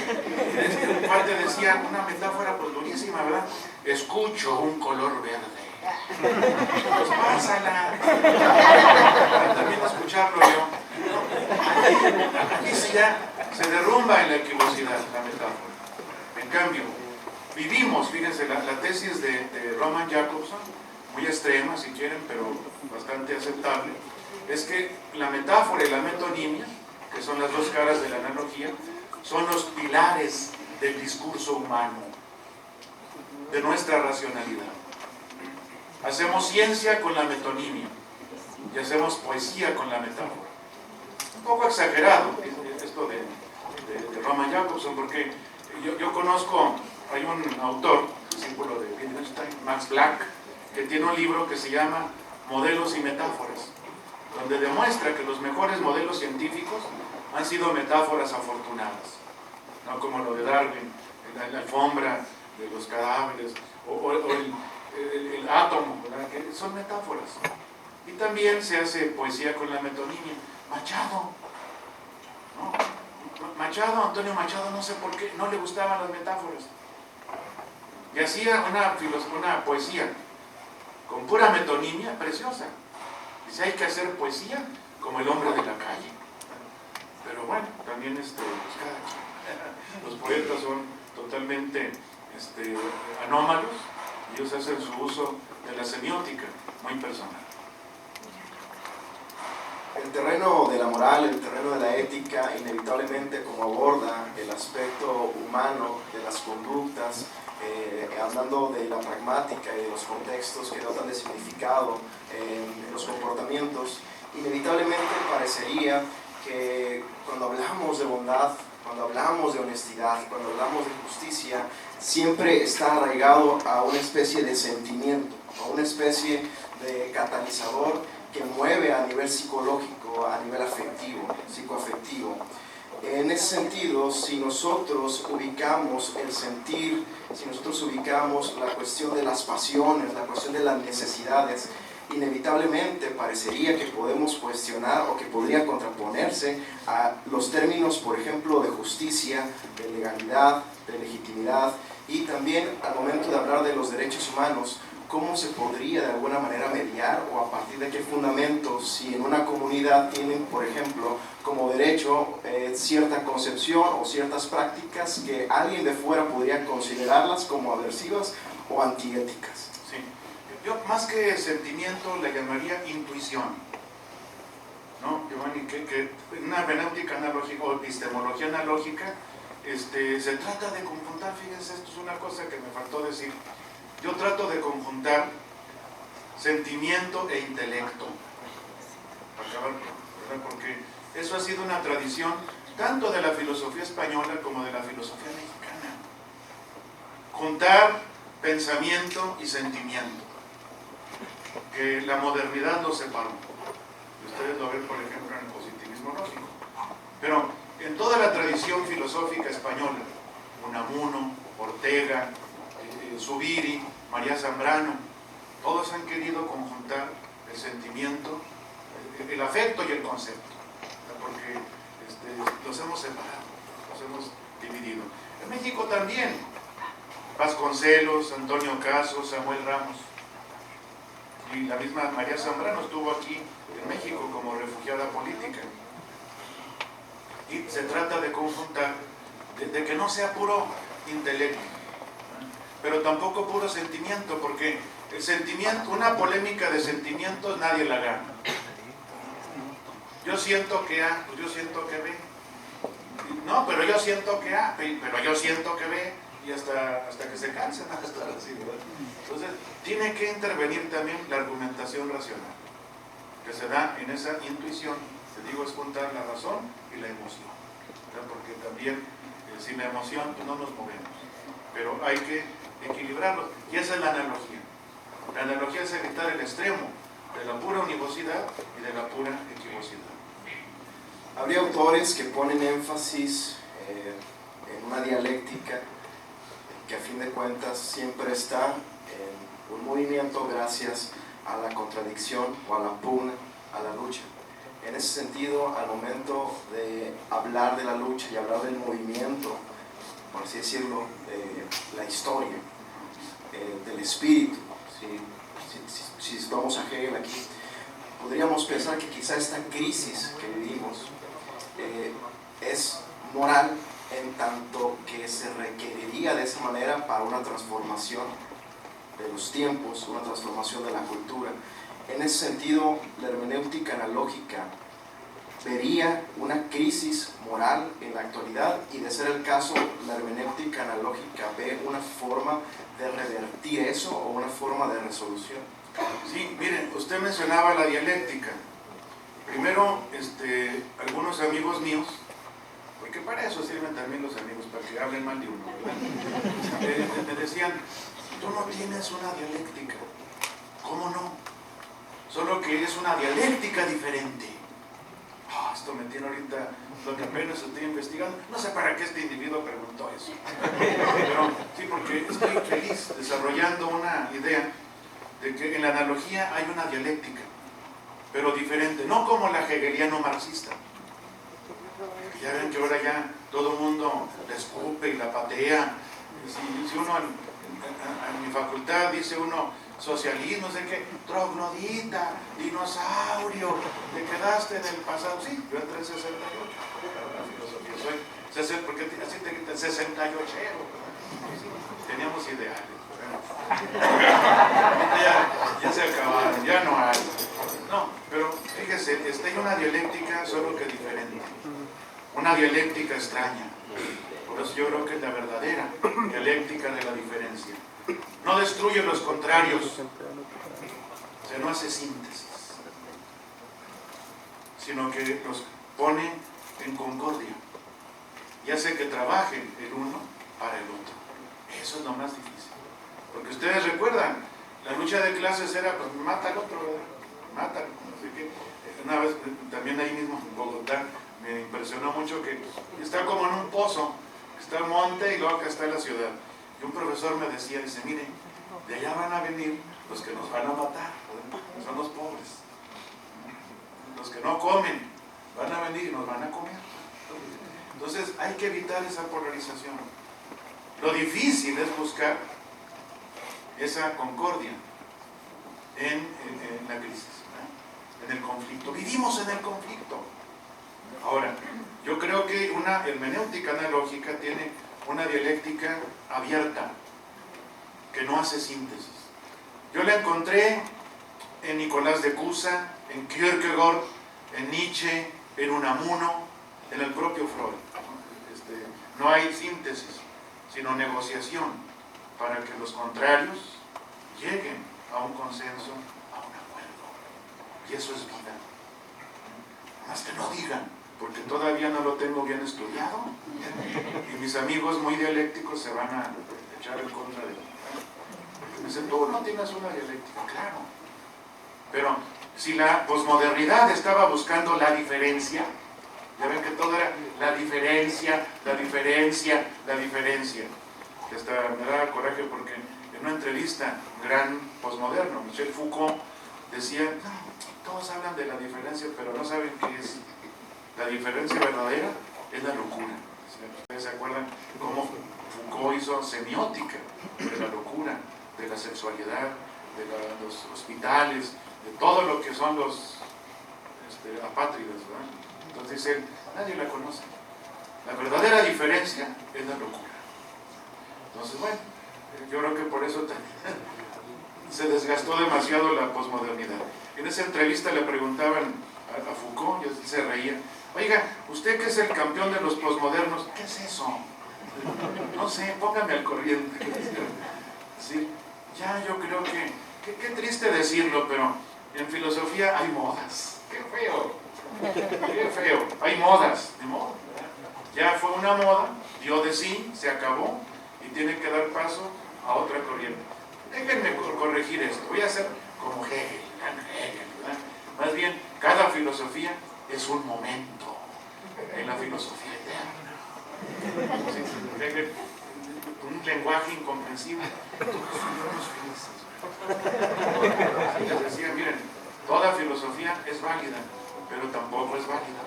Un cuate decía, una metáfora pues durísima, ¿verdad? Escucho un color verde. Pues pásala. También escucharlo yo. Aquí sí ya se derrumba en la equivocidad la metáfora. En cambio, vivimos, fíjense, la tesis de Roman Jakobson, muy extrema si quieren, pero bastante aceptable, es que la metáfora y la metonimia, que son las dos caras de la analogía, son los pilares del discurso humano, de nuestra racionalidad. Hacemos ciencia con la metonimia y hacemos poesía con la metáfora. Un poco exagerado esto de Roman Jakobson, porque yo conozco, hay un autor, discípulo de Wittgenstein, Max Black, que tiene un libro que se llama Modelos y Metáforas, donde demuestra que los mejores modelos científicos han sido metáforas afortunadas, no como lo de Darwin, la alfombra de los cadáveres, o el átomo, ¿verdad? Que son metáforas. Y también se hace poesía con la metonimia. Machado, ¿no? Machado, Antonio Machado, no sé por qué, no le gustaban las metáforas. Y hacía una poesía con pura metonimia preciosa. Dice, hay que hacer poesía como el hombre de la calle. Pero bueno, también pues cada quien. Los poetas son totalmente anómalos y ellos hacen su uso de la semiótica muy personal. El terreno de la moral, el terreno de la ética, inevitablemente como aborda el aspecto humano de las conductas, hablando de la pragmática y de los contextos que dotan de significado en los comportamientos, inevitablemente parecería que cuando hablamos de bondad, cuando hablamos de honestidad, cuando hablamos de justicia, siempre está arraigado a una especie de sentimiento, a una especie de catalizador que mueve a nivel psicológico, a nivel afectivo, psicoafectivo. En ese sentido, si nosotros ubicamos el sentir, si nosotros ubicamos la cuestión de las pasiones, la cuestión de las necesidades, inevitablemente parecería que podemos cuestionar o que podría contraponerse a los términos, por ejemplo, de justicia, de legalidad, de legitimidad, y también al momento de hablar de los derechos humanos, cómo se podría de alguna manera mediar o a partir de qué fundamentos, si en una comunidad tienen, por ejemplo, como derecho cierta concepción o ciertas prácticas que alguien de fuera podría considerarlas como aversivas o antiéticas. Sí. Yo más que sentimiento le llamaría intuición, ¿no? Giovanni, que en una hermenéutica analógica o epistemología analógica se trata de conjuntar, fíjense, esto es una cosa que me faltó decir. Yo trato de conjuntar sentimiento e intelecto, ¿verdad? Porque eso ha sido una tradición tanto de la filosofía española como de la filosofía mexicana. Juntar pensamiento y sentimiento, que la modernidad los separó. Ustedes lo ven, por ejemplo, en el positivismo lógico. Pero en toda la tradición filosófica española, Unamuno, Ortega, Zubiri, María Zambrano, todos han querido conjuntar el sentimiento, el afecto y el concepto, porque los hemos separado, los hemos dividido. En México también, Vasconcelos, Antonio Caso, Samuel Ramos, y la misma María Zambrano estuvo aquí en México como refugiada política. Y se trata de conjuntar, de que no sea puro intelecto, pero tampoco puro sentimiento, porque el sentimiento, una polémica de sentimientos nadie la gana. Yo siento que A, pues yo siento que B. No, pero yo siento que A, pero yo siento que B, y hasta que se cansen a estar así, ¿verdad? Entonces, tiene que intervenir también la argumentación racional, que se da en esa intuición, te digo, es juntar la razón y la emoción, ¿verdad? Porque también sin la emoción pues no nos movemos, pero hay que equilibrarlo, y esa es la analogía. La analogía es evitar el extremo de la pura univocidad y de la pura equivocidad. Habría autores que ponen énfasis en una dialéctica que a fin de cuentas siempre está en un movimiento gracias a la contradicción o a la pugna, a la lucha. En ese sentido, al momento de hablar de la lucha y hablar del movimiento, por así decirlo, la historia, del espíritu, si vamos a Hegel aquí, podríamos pensar que quizá esta crisis que vivimos es moral en tanto que se requeriría de esa manera para una transformación de los tiempos, una transformación de la cultura. En ese sentido, la hermenéutica analógica vería una crisis moral en la actualidad y, de ser el caso, la hermenéutica analógica ve una forma de revertir eso o una forma de resolución. Sí, miren, usted mencionaba la dialéctica. Primero, algunos amigos míos, porque para eso sirven también los amigos, para que hablen mal de uno, ¿verdad? Me decían, tú no tienes una dialéctica. ¿Cómo no? Solo que es una dialéctica diferente. Esto me tiene ahorita, lo que apenas estoy investigando. No sé para qué este individuo preguntó eso. Pero sí, porque estoy feliz desarrollando una idea de que en la analogía hay una dialéctica, pero diferente, no como la hegeliano-marxista. Ya ven que ahora ya todo el mundo la escupe y la patea. Si uno en mi facultad dice uno socialismo, sé que troglodita, dinosaurio, te quedaste en el pasado. Sí, yo entré en 68, la filosofía soy, porque así te quitan 68, teníamos ideales. Ya se acabaron, ya no hay. No, pero fíjese, hay una dialéctica solo que diferente. Una dialéctica extraña. Por eso yo creo que es la verdadera dialéctica de la diferencia. No destruye los contrarios, o sea, no hace síntesis, sino que los pone en concordia y hace que trabajen el uno para el otro. Eso es lo más difícil. Porque ustedes recuerdan, la lucha de clases era, pues mata al otro, ¿verdad? Mátalo, no sé qué. Una vez, también ahí mismo en Bogotá, me impresionó mucho que está como en un pozo, está el monte y luego acá está la ciudad. Y un profesor me decía, dice, miren, de allá van a venir los que nos van a matar, ¿verdad? Son los pobres. Los que no comen, van a venir y nos van a comer. Entonces hay que evitar esa polarización. Lo difícil es buscar esa concordia en la crisis, ¿verdad? En el conflicto. Vivimos en el conflicto. Ahora, yo creo que una hermenéutica analógica tiene una dialéctica abierta, que no hace síntesis. Yo la encontré en Nicolás de Cusa, en Kierkegaard, en Nietzsche, en Unamuno, en el propio Freud. No hay síntesis, sino negociación para que los contrarios lleguen a un consenso, a un acuerdo. Y eso es vida. Más que no digan, porque todavía no lo tengo bien estudiado. Y mis amigos muy dialécticos se van a echar en contra de mí. Me dicen, tú no tienes una dialéctica, claro. Pero si la posmodernidad estaba buscando la diferencia, ya ven que todo era la diferencia, la diferencia, la diferencia. Hasta me da coraje porque en una entrevista, un gran posmoderno, Michel Foucault, decía, no, todos hablan de la diferencia, pero no saben qué es. La diferencia verdadera es la locura. ¿Ustedes se acuerdan cómo Foucault hizo semiótica de la locura, de la sexualidad, de los hospitales, de todo lo que son los apátridas, ¿verdad? Entonces dice, nadie la conoce. La verdadera diferencia es la locura. Entonces, bueno, yo creo que por eso también se desgastó demasiado la posmodernidad. En esa entrevista le preguntaban a Foucault, y él se reía, oiga, usted que es el campeón de los posmodernos, ¿qué es eso? No sé, póngame al corriente. Sí, ya yo creo que, qué triste decirlo, pero en filosofía hay modas. ¡Qué feo! ¡Qué feo! Hay modas, de moda. Ya fue una moda, dio de sí, se acabó y tiene que dar paso a otra corriente. Déjenme corregir esto, voy a hacer como Hegel, ¿verdad? Más bien, cada filosofía es un momento en la filosofía eterna. ¿Sí? Hegel, un lenguaje incomprensible. Les decía, miren, toda filosofía es válida, pero tampoco es válida,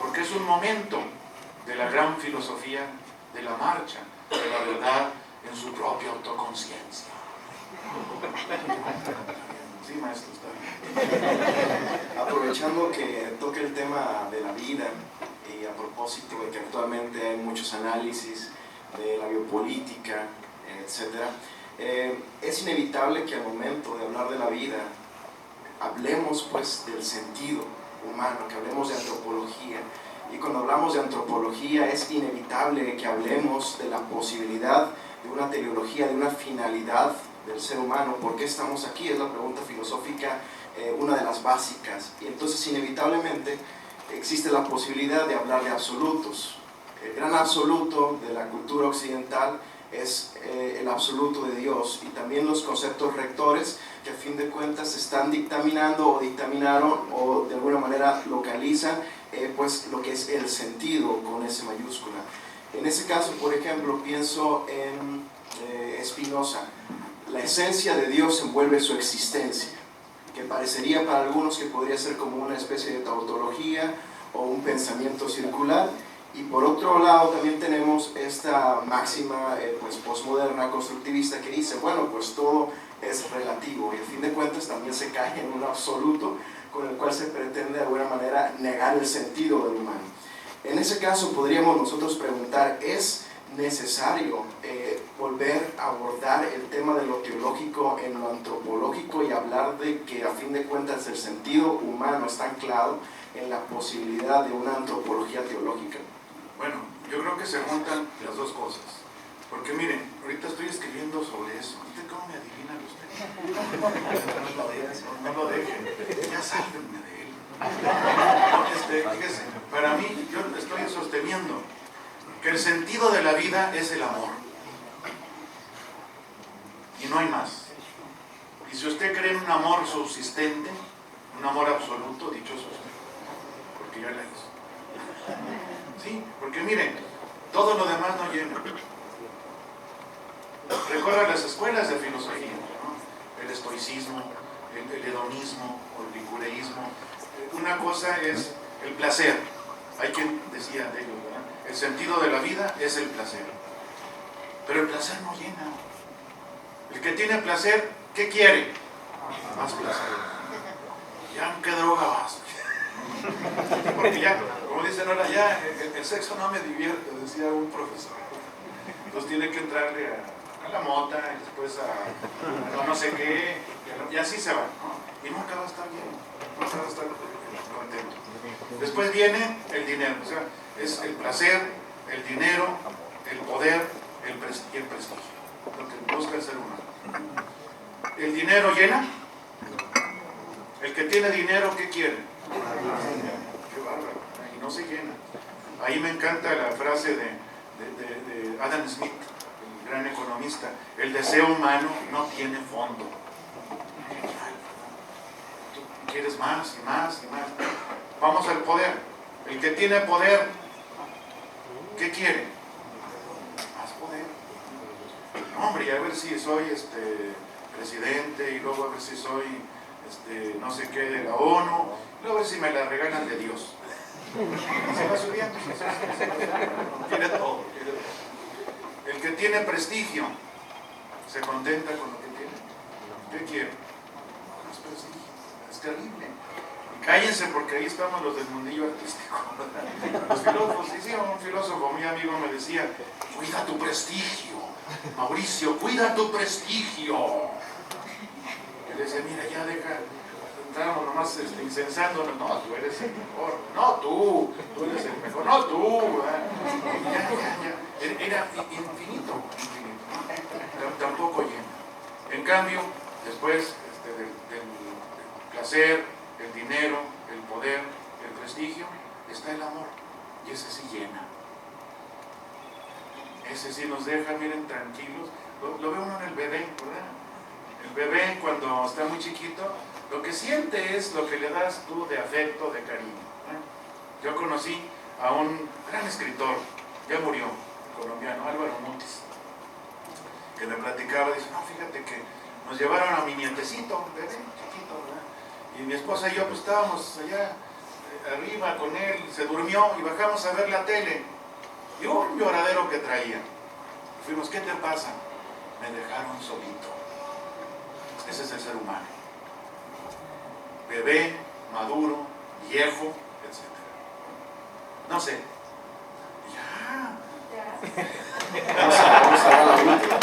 porque es un momento de la gran filosofía de la marcha, de la verdad en su propia autoconciencia. Sí, maestro, está bien. Aprovechando que toque el tema de la vida y a propósito de que actualmente hay muchos análisis de la biopolítica, etcétera, es inevitable que al momento de hablar de la vida hablemos pues del sentido humano, que hablemos de antropología. Y cuando hablamos de antropología es inevitable que hablemos de la posibilidad de una teleología, de una finalidad del ser humano. ¿Por qué estamos aquí? Es la pregunta filosófica, una de las básicas. Y entonces inevitablemente existe la posibilidad de hablar de absolutos. El gran absoluto de la cultura occidental es el absoluto de Dios, y también los conceptos rectores que a fin de cuentas se están dictaminando o dictaminaron o de alguna manera localizan pues lo que es el sentido con S mayúscula. En ese caso, por ejemplo, pienso en Spinoza. La esencia de Dios envuelve su existencia, que parecería para algunos que podría ser como una especie de tautología o un pensamiento circular. Y por otro lado también tenemos esta máxima pues posmoderna constructivista que dice, bueno, pues todo es relativo, y a fin de cuentas también se cae en un absoluto con el cual se pretende de alguna manera negar el sentido del humano. En ese caso podríamos nosotros preguntar, ¿es necesario volver a abordar el tema de lo teológico en lo antropológico y hablar de que a fin de cuentas el sentido humano está anclado en la posibilidad de una antropología teológica? Bueno, yo creo que se juntan las dos cosas. Porque miren, ahorita estoy escribiendo sobre eso. ¿Usted cómo me adivinan ustedes? No lo dejen. Ya sálvenme de él. Fíjese, para mí, yo estoy sosteniendo que el sentido de la vida es el amor. Y no hay más. Y si usted cree en un amor subsistente, un amor absoluto, dichoso usted. Porque ya la hizo. Sí, porque miren, todo lo demás no llena. Recuerda las escuelas de filosofía, ¿no? El estoicismo, el hedonismo o el epicureísmo. Una cosa es el placer. Hay quien decía de ello, ¿verdad? El sentido de la vida es el placer. Pero el placer no llena. El que tiene placer, ¿qué quiere? Más placer. ¿Ya en qué droga vas? Porque ya, como dicen ahora, ya el sexo no me divierte, decía un profesor. Entonces tiene que entrarle a la mota y después a no sé qué, y así se va, ¿no? Y nunca va a estar bien, nunca va a estar contento. Después viene el dinero, o sea, es el placer, el dinero, el poder y el prestigio, lo que busca el ser humano. ¿El dinero llena? El que tiene dinero, ¿qué quiere? Qué bárbaro, y no se llena. Ahí me encanta la frase de Adam Smith, el gran economista: el deseo humano no tiene fondo. Tú quieres más y más y más. Vamos al poder. El que tiene poder, ¿qué quiere? Más poder. No, hombre, a ver si soy presidente, y luego a ver si soy no sé qué de la ONU, luego a ver si me la regalan de Dios. Se va subiendo. Quiere todo, quiere todo. El que tiene prestigio se contenta con lo que tiene. ¿Qué quiere? Más prestigio. Es terrible. Y cállense, porque ahí estamos los del mundillo artístico. Los filósofos, sí, un filósofo muy amigo me decía: cuida tu prestigio, Mauricio, cuida tu prestigio. Y le decía: mira, ya deja, estábamos nomás incensándonos. No, tú eres el mejor. No, tú eres el mejor. No, tú. Ya. Era infinito, ¿no? Tampoco llena. En cambio, después del placer, el dinero, el poder, el prestigio, está el amor. Y ese sí llena. Ese sí nos deja, miren, tranquilos. Lo ve uno en el bebé, ¿verdad? El bebé, cuando está muy chiquito, lo que siente es lo que le das tú de afecto, de cariño, ¿eh? Yo conocí a un gran escritor, ya murió, colombiano, Álvaro Mutis, que me platicaba, dice: no, fíjate que nos llevaron a mi nietecito, bebé chiquito, ¿verdad? Y mi esposa y yo pues estábamos allá arriba con él, se durmió y bajamos a ver la tele. Y un lloradero que traía. Fuimos, ¿qué te pasa? Me dejaron solito. Ese es el ser humano. Bebé, maduro, viejo, etc. No sé. Ya. Vamos a dar la última.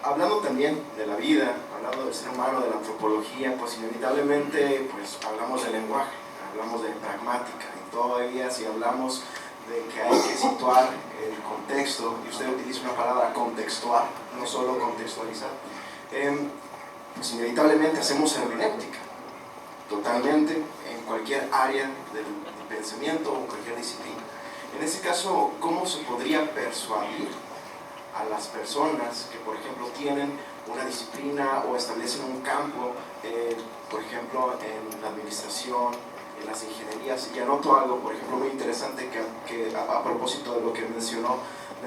Hablando también de la vida, hablando del ser humano, de la antropología, pues inevitablemente pues, hablamos de lenguaje, hablamos de pragmática, y todavía si hablamos de que hay que situar el contexto, y usted utiliza una palabra contextual, no solo contextualizar, pues inevitablemente hacemos hermenéutica, totalmente, en cualquier área del pensamiento o en cualquier disciplina. En ese caso, ¿cómo se podría persuadir a las personas que, por ejemplo, tienen una disciplina o establecen un campo, por ejemplo, en la administración, en las ingenierías? Y anoto algo, por ejemplo, muy interesante que a propósito de lo que mencionó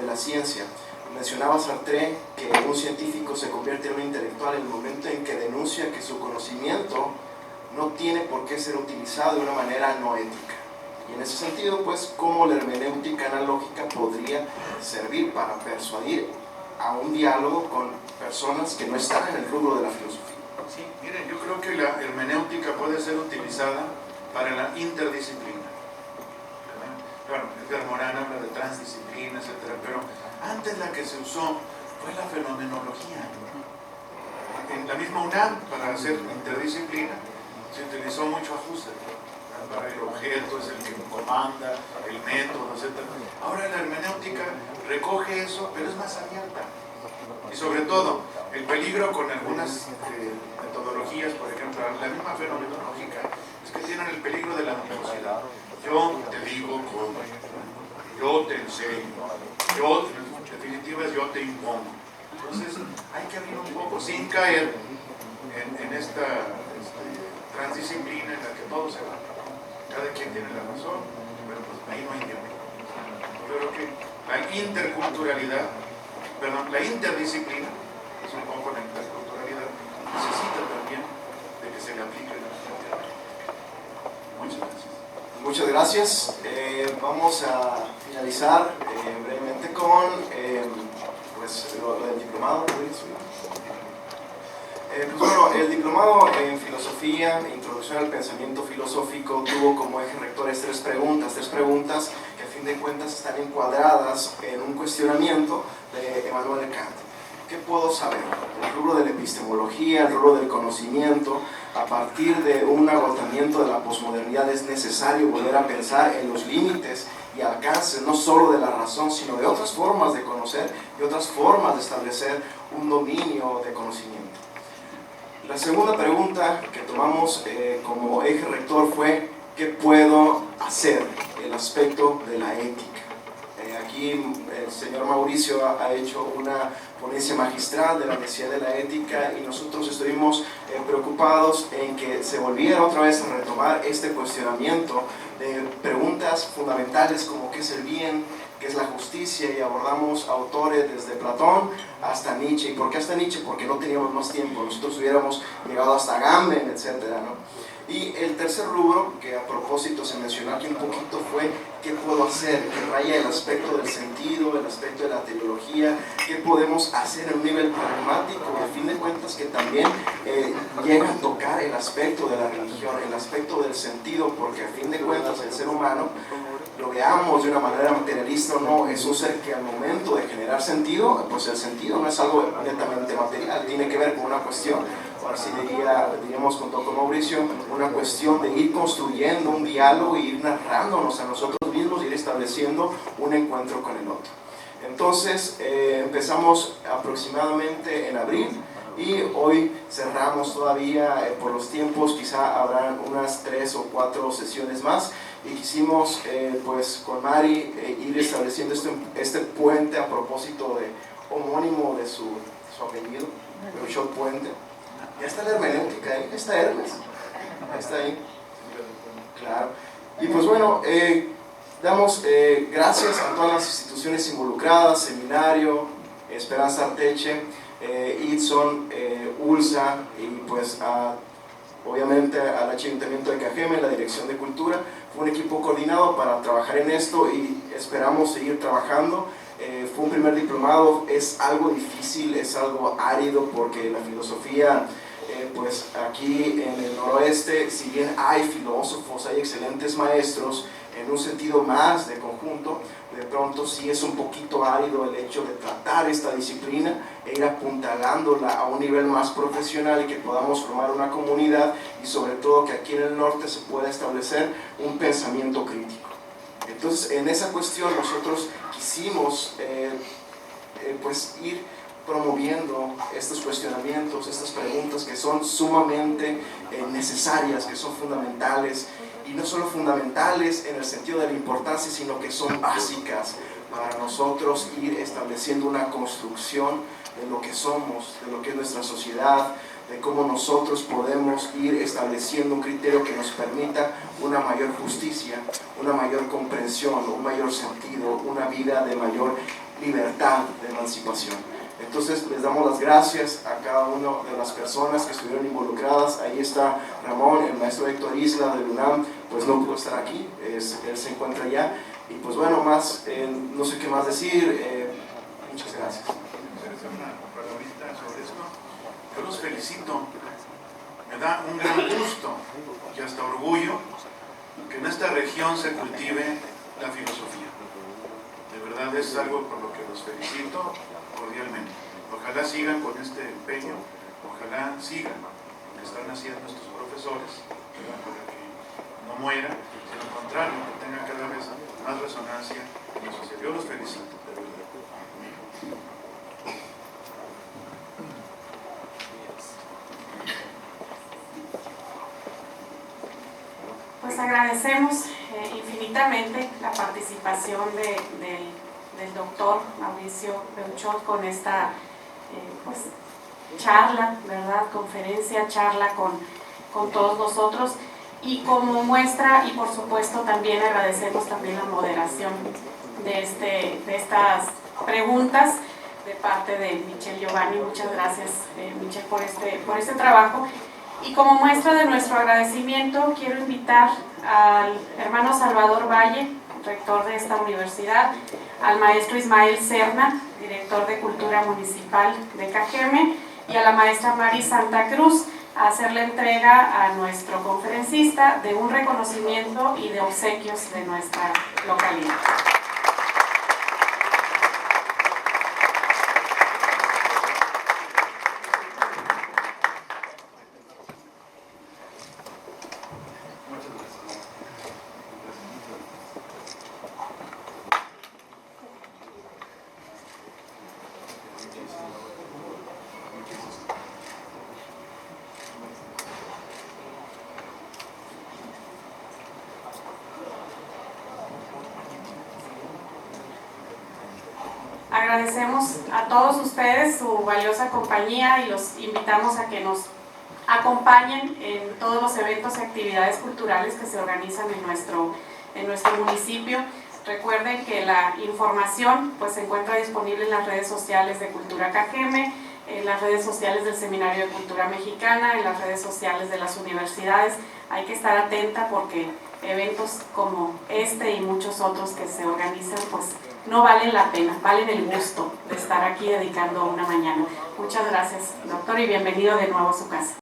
de la ciencia. Mencionaba Sartre que un científico se convierte en un intelectual en el momento en que denuncia que su conocimiento no tiene por qué ser utilizado de una manera no ética. Y en ese sentido, pues, ¿cómo la hermenéutica analógica podría servir para persuadir a un diálogo con personas que no están en el rubro de la filosofía? Sí, miren, yo creo que la hermenéutica puede ser utilizada para la interdisciplina. Bueno, Edgar Morán habla de transdisciplina, etc. Pero antes la que se usó fue la fenomenología. En la misma UNAM, para hacer interdisciplina, se utilizó mucho a Husserl. Para el objeto es el que comanda, el método, etc. Ahora la hermenéutica recoge eso, pero es más abierta. Y sobre todo, el peligro con algunas metodologías, por ejemplo, la misma fenomenológica, es que tienen el peligro de la ambigüedad. Yo te digo cómo, yo te enseño, yo, en definitiva, yo te impongo. Entonces, hay que abrir un poco, sin caer en esta transdisciplina en la que todo se va. Cada quien tiene la razón, pero pues ahí no hay tiempo. Yo creo que la interculturalidad, perdón, la interdisciplina, es un poco la interculturalidad, necesita también de que se le aplique la literatura. Muchas gracias. Muchas gracias. Vamos a finalizar brevemente con pues, lo del diplomado. Pues bueno, el diplomado en filosofía, introducción al pensamiento filosófico, tuvo como eje rectores tres preguntas que a fin de cuentas están encuadradas en un cuestionamiento de Emmanuel Kant. ¿Qué puedo saber? El rubro de la epistemología, el rubro del conocimiento. A partir de un agotamiento de la posmodernidad es necesario volver a pensar en los límites y alcances no solo de la razón, sino de otras formas de conocer y otras formas de establecer un dominio de conocimiento. La segunda pregunta que tomamos como eje rector fue ¿qué puedo hacer? El aspecto de la ética. Aquí el señor Mauricio ha hecho una ponencia magistral de la necesidad de la ética y nosotros estuvimos preocupados en que se volviera otra vez a retomar este cuestionamiento de preguntas fundamentales como qué es el bien, qué es la justicia, y abordamos autores desde Platón hasta Nietzsche. ¿Y por qué hasta Nietzsche? Porque no teníamos más tiempo, nosotros hubiéramos llegado hasta Agamben, etc., ¿no? Y el tercer rubro, que a propósito se mencionó aquí un poquito, fue ¿qué puedo hacer? Que raya el aspecto del sentido, el aspecto de la teología, ¿qué podemos hacer en un nivel pragmático? Y a fin de cuentas que también llega a tocar el aspecto de la religión, el aspecto del sentido, porque a fin de cuentas el ser humano, lo veamos de una manera materialista o no, es un ser que al momento de generar sentido, pues el sentido no es algo netamente material, tiene que ver con una cuestión, ahora sí diríamos con Dr. Mauricio, una cuestión de ir construyendo un diálogo y ir narrándonos a nosotros mismos, ir estableciendo un encuentro con el otro. Entonces empezamos aproximadamente en abril y hoy cerramos todavía por los tiempos, quizá habrán unas 3 o 4 sesiones más, y quisimos pues con Mari ir estableciendo este puente a propósito de homónimo de su apellido, Beuchot Puente. Ya está la hermenéutica, ahí está Hermes, está ahí, claro. Y pues bueno, Damos gracias a todas las instituciones involucradas, Seminario, Esperanza Arteche, ITSON, ULSA y pues obviamente al Ayuntamiento de Cajeme, la Dirección de Cultura. Fue un equipo coordinado para trabajar en esto y esperamos seguir trabajando. Fue un primer diplomado, es algo difícil, es algo árido porque la filosofía, pues aquí en el noroeste, si bien hay filósofos, hay excelentes maestros, en un sentido más de conjunto, de pronto sí es un poquito árido el hecho de tratar esta disciplina e ir apuntalándola a un nivel más profesional y que podamos formar una comunidad y sobre todo que aquí en el norte se pueda establecer un pensamiento crítico. Entonces en esa cuestión nosotros quisimos pues ir promoviendo estos cuestionamientos, estas preguntas que son sumamente necesarias, que son fundamentales, y no solo fundamentales en el sentido de la importancia, sino que son básicas para nosotros ir estableciendo una construcción de lo que somos, de lo que es nuestra sociedad, de cómo nosotros podemos ir estableciendo un criterio que nos permita una mayor justicia, una mayor comprensión, un mayor sentido, una vida de mayor libertad, de emancipación. Entonces les damos las gracias a cada una de las personas que estuvieron involucradas. Ahí está Ramón, el maestro Héctor Isla del UNAM, pues no pudo estar aquí, él se encuentra allá. Y pues bueno, más, no sé qué más decir, muchas gracias. Una palabrita sobre esto. Yo los felicito, me da un gran gusto y hasta orgullo que en esta región se cultive la filosofía. De verdad es algo por lo que los felicito cordialmente. Ojalá sigan con este empeño, ojalá sigan lo que están haciendo estos profesores, ¿verdad? Para que no muera, sino al contrario, que tenga cada vez más resonancia en la sociedad. Yo los felicito, de verdad. Pues agradecemos infinitamente la participación del doctor Mauricio Beuchot con esta pues, charla, ¿verdad? Conferencia, charla con todos nosotros, y como muestra, y por supuesto también agradecemos también la moderación de estas preguntas de parte de Michelle Giovanni. Muchas gracias, Michelle, por este trabajo. Y como muestra de nuestro agradecimiento, quiero invitar al hermano Salvador Valle, rector de esta universidad, al maestro Ismael Serna, director de Cultura Municipal de Cajeme, y a la maestra Mari Santa Cruz, a hacer la entrega a nuestro conferencista de un reconocimiento y de obsequios de nuestra localidad. Agradecemos a todos ustedes su valiosa compañía y los invitamos a que nos acompañen en todos los eventos y actividades culturales que se organizan en nuestro municipio. Recuerden que la información pues, se encuentra disponible en las redes sociales de Cultura Cajeme, en las redes sociales del Seminario de Cultura Mexicana, en las redes sociales de las universidades. Hay que estar atenta porque eventos como este y muchos otros que se organizan pues no valen la pena, valen el gusto de estar aquí dedicando una mañana. Muchas gracias, doctor, y bienvenido de nuevo a su casa.